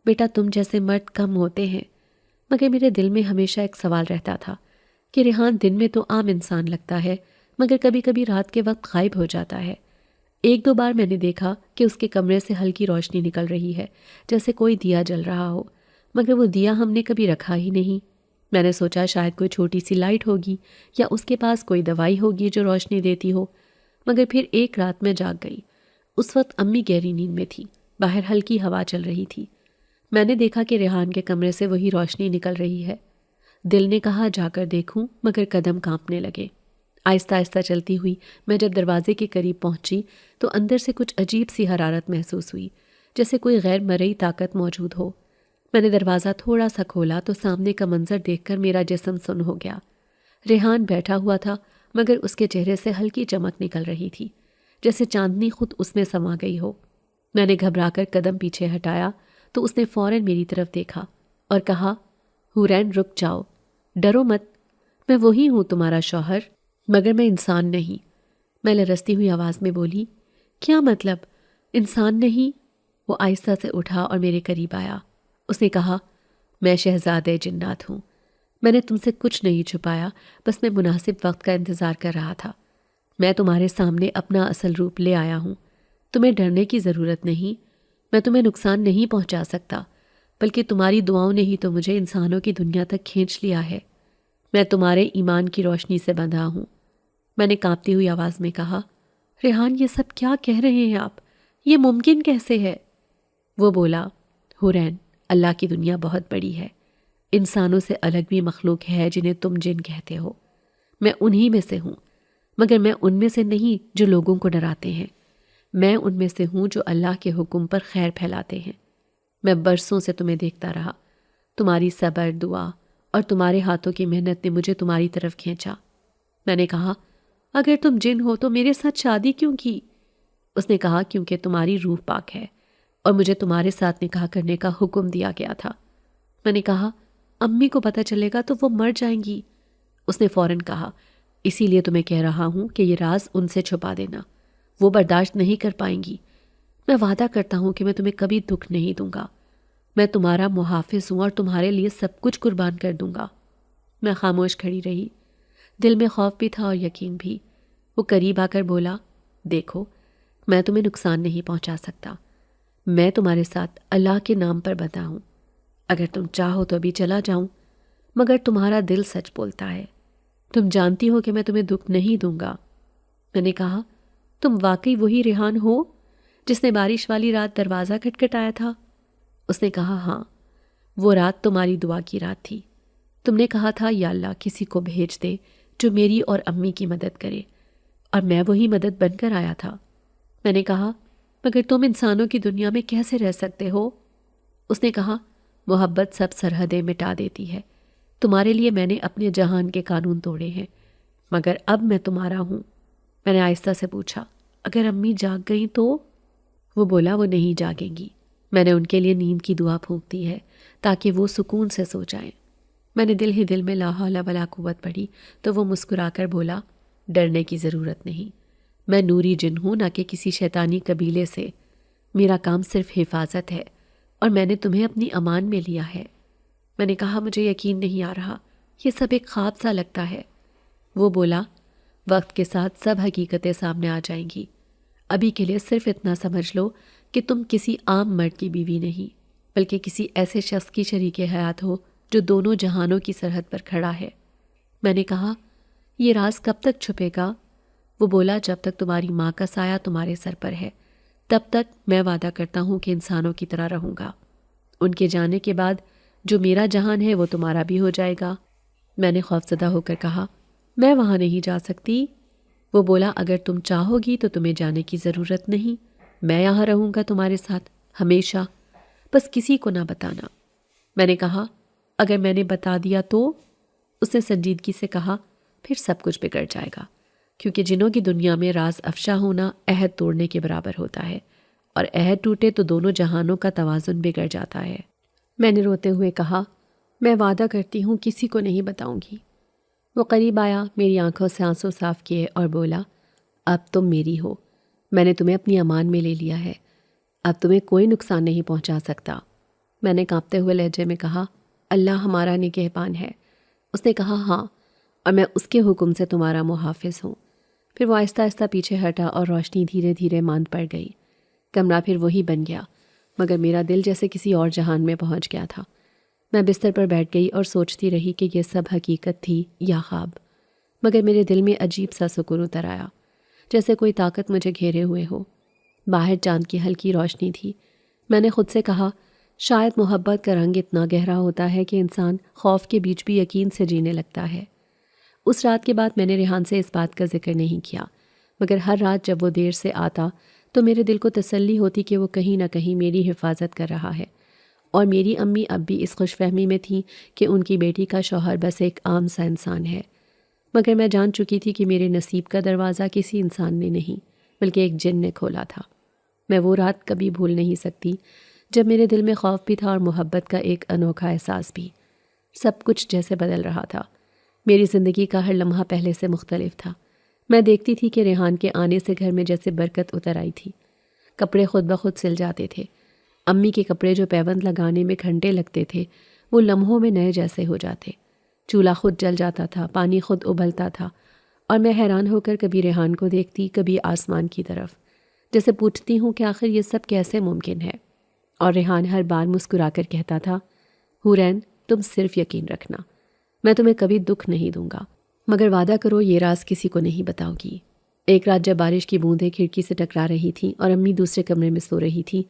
بیٹا تم جیسے مرد کم ہوتے ہیں، مگر میرے دل میں ہمیشہ ایک سوال رہتا تھا کہ ریحان دن میں تو عام انسان لگتا ہے، مگر کبھی کبھی رات کے وقت غائب ہو جاتا ہے۔ 1-2 بار میں نے دیکھا کہ اس کے کمرے سے ہلکی روشنی نکل رہی ہے، جیسے کوئی دیا جل رہا ہو، مگر وہ دیا ہم نے کبھی رکھا ہی نہیں۔ میں نے سوچا شاید کوئی چھوٹی سی لائٹ ہوگی یا اس کے پاس کوئی دوائی ہوگی جو روشنی دیتی ہو، مگر پھر ایک رات میں جاگ گئی۔ اس وقت امی گہری نیند میں تھی، باہر ہلکی ہوا چل رہی تھی۔ میں نے دیکھا کہ ریحان کے کمرے سے وہی روشنی نکل رہی ہے۔ دل نے کہا جا کر دیکھوں، مگر قدم کانپنے لگے۔ آہستہ آہستہ چلتی ہوئی میں جب دروازے کے قریب پہنچی تو اندر سے کچھ عجیب سی حرارت محسوس ہوئی، جیسے کوئی غیر مرئی طاقت موجود ہو۔ میں نے دروازہ تھوڑا سا کھولا تو سامنے کا منظر دیکھ کر میرا جسم سن ہو گیا۔ ریحان بیٹھا ہوا تھا، مگر اس کے چہرے سے ہلکی چمک نکل رہی تھی، جیسے چاندنی خود اس میں سما گئی ہو۔ میں نے گھبرا کر قدم پیچھے ہٹایا تو اس نے فوراً میری طرف دیکھا اور کہا حورین رک جاؤ، ڈرو مت، میں وہی ہوں تمہارا شوہر، مگر میں انسان نہیں۔ میں لرزتی ہوئی آواز میں بولی کیا مطلب انسان نہیں؟ وہ آہستہ سے اٹھا اور میرے قریب آیا۔ اس نے کہا میں شہزادہ جنات ہوں، میں نے تم سے کچھ نہیں چھپایا، بس میں مناسب وقت کا انتظار کر رہا تھا۔ میں تمہارے سامنے اپنا اصل روپ لے آیا ہوں، تمہیں ڈرنے کی ضرورت نہیں، میں تمہیں نقصان نہیں پہنچا سکتا، بلکہ تمہاری دعاؤں نے ہی تو مجھے انسانوں کی دنیا تک کھینچ لیا ہے۔ میں تمہارے ایمان کی روشنی سے بندھا ہوں۔ میں نے کانپتی ہوئی آواز میں کہا ریحان یہ سب کیا کہہ رہے ہیں آپ؟ یہ ممکن کیسے ہے؟ وہ بولا حورین اللہ کی دنیا بہت بڑی ہے، انسانوں سے الگ بھی مخلوق ہے جنہیں تم جن کہتے ہو، میں انہی میں سے ہوں، مگر میں ان میں سے نہیں جو لوگوں کو ڈراتے ہیں، میں ان میں سے ہوں جو اللہ کے حکم پر خیر پھیلاتے ہیں۔ میں برسوں سے تمہیں دیکھتا رہا، تمہاری صبر، دعا اور تمہارے ہاتھوں کی محنت نے مجھے تمہاری طرف کھینچا۔ میں نے کہا اگر تم جن ہو تو میرے ساتھ شادی کیوں کی؟ اس نے کہا کیونکہ تمہاری روح پاک ہے اور مجھے تمہارے ساتھ نکاح کرنے کا حکم دیا گیا تھا۔ میں نے کہا امی کو پتہ چلے گا تو وہ مر جائیں گی۔ اس نے فوراً کہا، اسی لیے تمہیں کہہ رہا ہوں کہ یہ راز ان سے چھپا دینا، وہ برداشت نہیں کر پائیں گی۔ میں وعدہ کرتا ہوں کہ میں تمہیں کبھی دکھ نہیں دوں گا، میں تمہارا محافظ ہوں اور تمہارے لیے سب کچھ قربان کر دوں گا۔ میں خاموش کھڑی رہی، دل میں خوف بھی تھا اور یقین بھی۔ وہ قریب آ کر بولا، دیکھو میں تمہیں نقصان نہیں پہنچا سکتا، میں تمہارے ساتھ اللہ کے نام پر بندھا ہوں، اگر تم چاہو تو ابھی چلا جاؤں، مگر تمہارا دل سچ بولتا ہے، تم جانتی ہو کہ میں تمہیں دکھ نہیں دوں گا۔ میں نے کہا، تم واقعی وہی ریحان ہو جس نے بارش والی رات دروازہ کھٹکھٹایا تھا؟ اس نے کہا، ہاں، وہ رات تمہاری دعا کی رات تھی، تم نے کہا تھا یا اللہ کسی کو بھیج دے جو میری اور امی کی مدد کرے، اور میں وہی مدد بن کر آیا تھا۔ میں نے کہا، مگر تم انسانوں کی دنیا میں کیسے رہ سکتے ہو؟ اس نے کہا، محبت سب سرحدیں مٹا دیتی ہے، تمہارے لیے میں نے اپنے جہان کے قانون توڑے ہیں، مگر اب میں تمہارا ہوں۔ میں نے آہستہ سے پوچھا، اگر امی جاگ گئیں تو؟ وہ بولا، وہ نہیں جاگیں گی، میں نے ان کے لیے نیند کی دعا پھونک دی ہے تاکہ وہ سکون سے سو جائیں۔ میں نے دل ہی دل میں لا حول ولا قوت پڑھی تو وہ مسکرا کر بولا، ڈرنے کی ضرورت نہیں، میں نوری جن ہوں، نہ کہ کسی شیطانی قبیلے سے، میرا کام صرف حفاظت ہے اور میں نے تمہیں اپنی امان میں لیا ہے۔ میں نے کہا، مجھے یقین نہیں آ رہا، یہ سب ایک خواب سا لگتا ہے۔ وہ بولا، وقت کے ساتھ سب حقیقتیں سامنے آ جائیں گی، ابھی کے لیے صرف اتنا سمجھ لو کہ تم کسی عام مرد کی بیوی نہیں بلکہ کسی ایسے شخص کی شریک حیات ہو جو دونوں جہانوں کی سرحد پر کھڑا ہے۔ میں نے کہا، یہ راز کب تک چھپے گا؟ وہ بولا، جب تک تمہاری ماں کا سایہ تمہارے سر پر ہے تب تک میں وعدہ کرتا ہوں کہ انسانوں کی طرح رہوں گا، ان کے جانے کے بعد جو میرا جہان ہے وہ تمہارا بھی ہو جائے گا۔ میں نے خوفزدہ ہو کر کہا، میں وہاں نہیں جا سکتی۔ وہ بولا، اگر تم چاہو گی تو تمہیں جانے کی ضرورت نہیں، میں یہاں رہوں گا تمہارے ساتھ ہمیشہ، بس کسی کو نہ بتانا۔ میں نے کہا، اگر میں نے بتا دیا تو؟ اس نے سنجیدگی سے کہا، پھر سب کچھ بگڑ جائے گا، کیونکہ جنوں کی دنیا میں راز افشا ہونا عہد توڑنے کے برابر ہوتا ہے، اور عہد ٹوٹے تو دونوں جہانوں کا توازن بگڑ جاتا ہے۔ میں نے روتے ہوئے کہا، میں وعدہ کرتی ہوں کسی کو نہیں بتاؤں گی۔ وہ قریب آیا، میری آنکھوں سے آنسو صاف کیے اور بولا، اب تم میری ہو، میں نے تمہیں اپنی امان میں لے لیا ہے، اب تمہیں کوئی نقصان نہیں پہنچا سکتا۔ میں نے کانپتے ہوئے لہجے میں کہا، اللہ ہمارا نگہبان ہے۔ اس نے کہا، ہاں، اور میں اس کے حکم سے تمہارا محافظ ہوں۔ پھر وہ آہستہ آہستہ پیچھے ہٹا اور روشنی دھیرے دھیرے ماند پڑ گئی۔ کمرہ پھر وہی بن گیا، مگر میرا دل جیسے کسی اور جہان میں پہنچ گیا تھا۔ میں بستر پر بیٹھ گئی اور سوچتی رہی کہ یہ سب حقیقت تھی یا خواب، مگر میرے دل میں عجیب سا سکون اتر آیا، جیسے کوئی طاقت مجھے گھیرے ہوئے ہو۔ باہر چاند کی ہلکی روشنی تھی۔ میں نے خود سے کہا، شاید محبت کا رنگ اتنا گہرا ہوتا ہے کہ انسان خوف کے بیچ بھی یقین سے جینے لگتا ہے۔ اس رات کے بعد میں نے ریحان سے اس بات کا ذکر نہیں کیا، مگر ہر رات جب وہ دیر سے آتا تو میرے دل کو تسلی ہوتی کہ وہ کہیں نہ کہیں میری حفاظت کر رہا ہے، اور میری امی اب بھی اس خوش فہمی میں تھی کہ ان کی بیٹی کا شوہر بس ایک عام سا انسان ہے۔ مگر میں جان چکی تھی کہ میرے نصیب کا دروازہ کسی انسان نے نہیں بلکہ ایک جن نے کھولا تھا۔ میں وہ رات کبھی بھول نہیں سکتی جب میرے دل میں خوف بھی تھا اور محبت کا ایک انوکھا احساس بھی۔ سب کچھ جیسے بدل رہا تھا، میری زندگی کا ہر لمحہ پہلے سے مختلف تھا۔ میں دیکھتی تھی کہ ریحان کے آنے سے گھر میں جیسے برکت اتر آئی تھی، کپڑے خود بخود سل جاتے تھے، امی کے کپڑے جو پیوند لگانے میں گھنٹے لگتے تھے وہ لمحوں میں نئے جیسے ہو جاتے، چولہا خود جل جاتا تھا، پانی خود ابلتا تھا، اور میں حیران ہو کر کبھی ریحان کو دیکھتی، کبھی آسمان کی طرف، جیسے پوچھتی ہوں کہ آخر یہ سب کیسے ممکن ہے۔ اور ریحان ہر بار مسکرا کر کہتا تھا، حورین تم صرف یقین رکھنا، میں تمہیں کبھی دکھ نہیں دوں گا، مگر وعدہ کرو یہ راز کسی کو نہیں بتاؤ گی۔ ایک رات جب بارش کی بوندیں کھڑکی سے ٹکرا رہی تھیں اور امی دوسرے کمرے میں سو رہی تھی،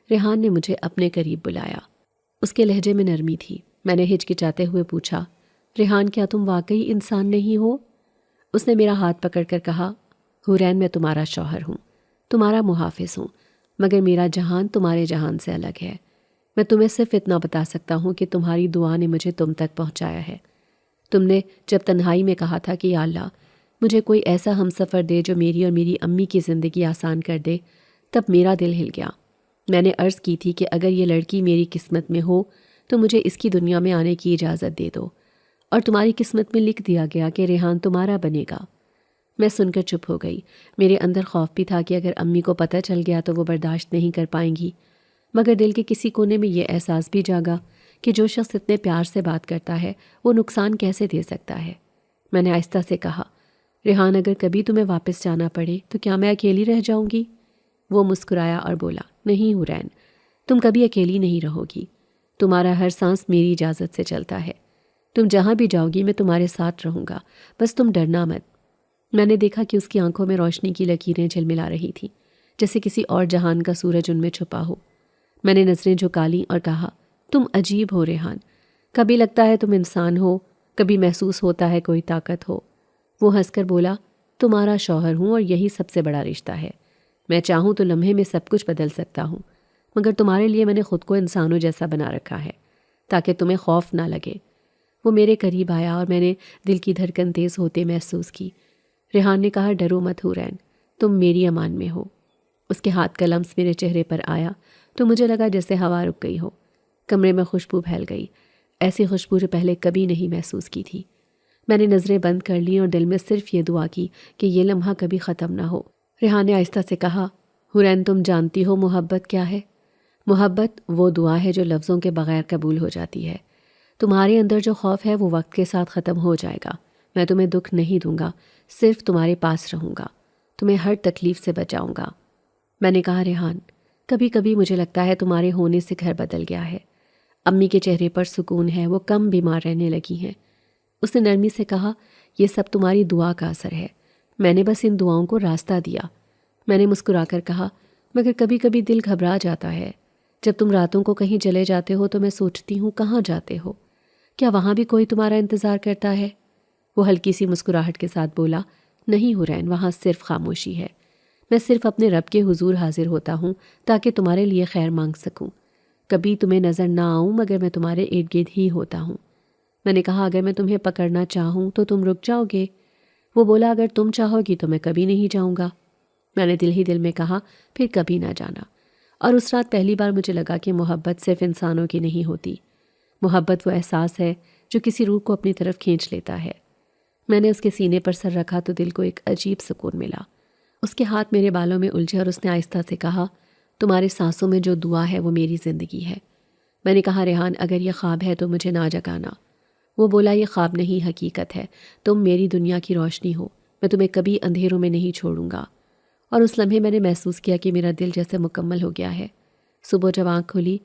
ریحان نے مجھے اپنے قریب بلایا۔ اس کے لہجے میں نرمی تھی۔ میں نے ہچکچاتے ہوئے پوچھا، ریحان کیا تم واقعی انسان نہیں ہو؟ اس نے میرا ہاتھ پکڑ کر کہا، حورین میں تمہارا شوہر ہوں، تمہارا محافظ ہوں، مگر میرا جہان تمہارے جہان سے الگ ہے۔ میں تمہیں صرف اتنا بتا سکتا ہوں کہ تمہاری دعا نے مجھے تم تک پہنچایا ہے۔ تم نے جب تنہائی میں کہا تھا کہ یا اللہ مجھے کوئی ایسا ہم سفر دے جو میری اور میری امی کی زندگی آسان کر دے، تب میرا دل ہل گیا۔ میں نے عرض کی تھی کہ اگر یہ لڑکی میری قسمت میں ہو تو مجھے اس کی دنیا میں آنے کی اجازت دے دو، اور تمہاری قسمت میں لکھ دیا گیا کہ ریحان تمہارا بنے گا۔ میں سن کر چپ ہو گئی۔ میرے اندر خوف بھی تھا کہ اگر امی کو پتہ چل گیا تو وہ برداشت نہیں کر پائیں گی، مگر دل کے کسی کونے میں یہ احساس بھی جاگا کہ جو شخص اتنے پیار سے بات کرتا ہے وہ نقصان کیسے دے سکتا ہے۔ میں نے آہستہ سے کہا، ریحان اگر کبھی تمہیں واپس جانا پڑے تو کیا میں اکیلی رہ جاؤں گی؟ وہ مسکرایا اور بولا، نہیں حورین، تم کبھی اکیلی نہیں رہو گی۔ تمہارا ہر سانس میری اجازت سے چلتا ہے۔ تم جہاں بھی جاؤ گی میں تمہارے ساتھ رہوں گا، بس تم ڈرنا مت۔ میں نے دیکھا کہ اس کی آنکھوں میں روشنی کی لکیریں جھلملا رہی تھیں، جیسے کسی اور جہان کا سورج ان میں چھپا ہو۔ میں نے نظریں جھکا لیں اور کہا، تم عجیب ہو ریحان، کبھی لگتا ہے تم انسان ہو، کبھی محسوس ہوتا ہے کوئی طاقت ہو۔ وہ ہنس کر بولا، تمہارا شوہر ہوں اور یہی سب سے بڑا رشتہ ہے۔ میں چاہوں تو لمحے میں سب کچھ بدل سکتا ہوں، مگر تمہارے لیے میں نے خود کو انسانوں جیسا بنا رکھا ہے تاکہ تمہیں خوف نہ لگے۔ وہ میرے قریب آیا اور میں نے دل کی دھڑکن تیز ہوتے محسوس کی۔ ریحان نے کہا، ڈرو مت حورین، تم میری امان میں ہو۔ اس کے ہاتھ کا لمس میرے چہرے پر آیا تو مجھے لگا جیسے ہوا رک گئی ہو۔ کمرے میں خوشبو پھیل گئی، ایسی خوشبو جو پہلے کبھی نہیں محسوس کی تھی۔ میں نے نظریں بند کر لیں اور دل میں صرف یہ دعا کی کہ یہ لمحہ کبھی ختم نہ ہو۔ ریحان نے آہستہ سے کہا، حورین تم جانتی ہو محبت کیا ہے؟ محبت وہ دعا ہے جو لفظوں کے بغیر قبول ہو جاتی ہے۔ تمہارے اندر جو خوف ہے وہ وقت کے ساتھ ختم ہو جائے گا۔ میں تمہیں دکھ نہیں دوں گا، صرف تمہارے پاس رہوں گا، تمہیں ہر تکلیف سے بچاؤں گا۔ میں نے کہا، ریحان کبھی کبھی مجھے لگتا ہے تمہارے ہونے سے گھر بدل گیا ہے۔ امی کے چہرے پر سکون ہے، وہ کم بیمار رہنے لگی ہیں۔ اس نے نرمی سے کہا، یہ سب تمہاری دعا کا اثر ہے، میں نے بس ان دعاؤں کو راستہ دیا۔ میں نے مسکرا کر کہا، مگر کبھی کبھی دل گھبرا جاتا ہے۔ جب تم راتوں کو کہیں چلے جاتے ہو تو میں سوچتی ہوں کہاں جاتے ہو؟ کیا وہاں بھی کوئی تمہارا انتظار کرتا ہے؟ وہ ہلکی سی مسکراہٹ کے ساتھ بولا، نہیں حورین، وہاں صرف خاموشی ہے۔ میں صرف اپنے رب کے حضور حاضر ہوتا ہوں تاکہ تمہارے لیے خیر مانگ سکوں۔ کبھی تمہیں نظر نہ آؤں مگر میں تمہارے ارد گرد ہی ہوتا ہوں۔ میں نے کہا، اگر میں تمہیں پکڑنا چاہوں تو تم رک جاؤ گے؟ وہ بولا، اگر تم چاہو گی تو میں کبھی نہیں جاؤں گا۔ میں نے دل ہی دل میں کہا، پھر کبھی نہ جانا۔ اور اس رات پہلی بار مجھے لگا کہ محبت صرف انسانوں کی نہیں ہوتی۔ محبت وہ احساس ہے جو کسی روح کو اپنی طرف کھینچ لیتا ہے۔ میں نے اس کے سینے پر سر رکھا تو دل کو ایک عجیب سکون ملا۔ اس کے ہاتھ میرے بالوں میں الجھے اور اس نے آہستہ سے کہا، تمہارے سانسوں میں جو دعا ہے وہ میری زندگی ہے۔ میں نے کہا، ریحان اگر یہ خواب ہے تو مجھے نہ جگانا۔ وہ بولا، یہ خواب نہیں حقیقت ہے، تم میری دنیا کی روشنی ہو، میں تمہیں کبھی اندھیروں میں نہیں چھوڑوں گا۔ اور اس لمحے میں نے محسوس کیا کہ میرا دل جیسے مکمل ہو گیا ہے۔ صبح جب آنکھ کھلی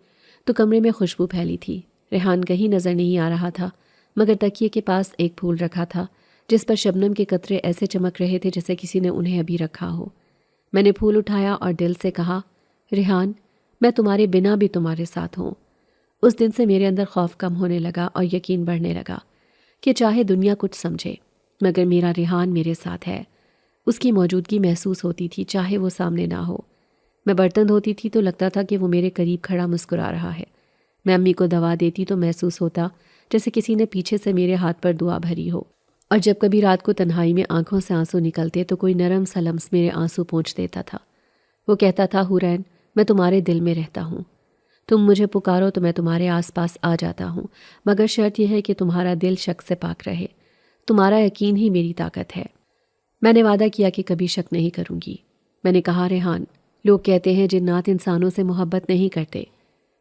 تو کمرے میں خوشبو پھیلی تھی۔ ریحان کہیں نظر نہیں آ رہا تھا، مگر تکیے کے پاس ایک پھول رکھا تھا جس پر شبنم کے قطرے ایسے چمک رہے تھے جیسے کسی نے انہیں ابھی رکھا ہو۔ میں نے پھول اٹھایا اور دل سے کہا، ریحان میں تمہارے بنا بھی تمہارے ساتھ ہوں۔ اس دن سے میرے اندر خوف کم ہونے لگا اور یقین بڑھنے لگا کہ چاہے دنیا کچھ سمجھے مگر میرا ریحان میرے ساتھ ہے۔ اس کی موجودگی محسوس ہوتی تھی چاہے وہ سامنے نہ ہو۔ میں برتن دھوتی تھی تو لگتا تھا کہ وہ میرے قریب کھڑا مسکرا رہا ہے۔ میں امی کو دوا دیتی تو محسوس ہوتا جیسے کسی نے پیچھے سے میرے ہاتھ پر دعا بھری ہو۔ اور جب کبھی رات کو تنہائی میں آنکھوں سے آنسو نکلتے تو کوئی نرم سا لمس میرے آنسو پونچھ دیتا تھا۔ وہ کہتا تھا، حورین میں تمہارے دل میں رہتا ہوں، تم مجھے پکارو تو میں تمہارے آس پاس آ جاتا ہوں، مگر شرط یہ ہے کہ تمہارا دل شک سے پاک رہے۔ تمہارا یقین ہی میری طاقت ہے۔ میں نے وعدہ کیا کہ کبھی شک نہیں کروں گی۔ میں نے کہا، ریحان لوگ کہتے ہیں جنات انسانوں سے محبت نہیں کرتے۔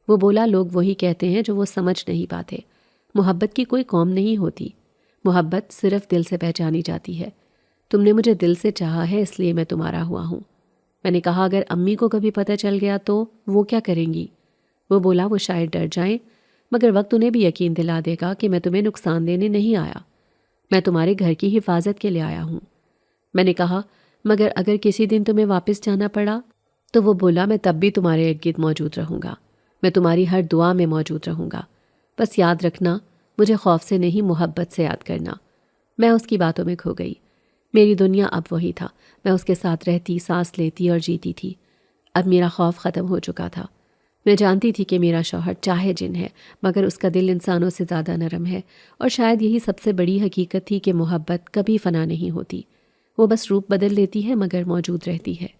وہ بولا، لوگ وہی کہتے ہیں جو وہ سمجھ نہیں پاتے۔ محبت کی کوئی قوم نہیں ہوتی، محبت صرف دل سے پہچانی جاتی ہے۔ تم نے مجھے دل سے چاہا ہے اس لیے میں تمہارا ہوا ہوں۔ میں نے کہا، اگر امی کو کبھی پتہ چل گیا تو وہ کیا کریں گی؟ وہ بولا، وہ شاید ڈر جائیں، مگر وقت انہیں بھی یقین دلا دے گا کہ میں تمہیں نقصان دینے نہیں آیا، میں تمہارے گھر کی حفاظت کے لیے آیا ہوں۔ میں نے کہا، مگر اگر کسی دن تمہیں واپس جانا پڑا؟ تو وہ بولا، میں تب بھی تمہارے ارد گرد موجود رہوں گا، میں تمہاری ہر دعا میں موجود رہوں گا، بس یاد رکھنا مجھے خوف سے نہیں محبت سے یاد کرنا۔ میں اس کی باتوں میں کھو گئی۔ میری دنیا اب وہی تھا، میں اس کے ساتھ رہتی، سانس لیتی اور جیتی تھی۔ اب میرا خوف ختم ہو چکا تھا۔ میں جانتی تھی کہ میرا شوہر چاہے جن ہے مگر اس کا دل انسانوں سے زیادہ نرم ہے، اور شاید یہی سب سے بڑی حقیقت تھی کہ محبت کبھی فنا نہیں ہوتی، وہ بس روپ بدل لیتی ہے مگر موجود رہتی ہے۔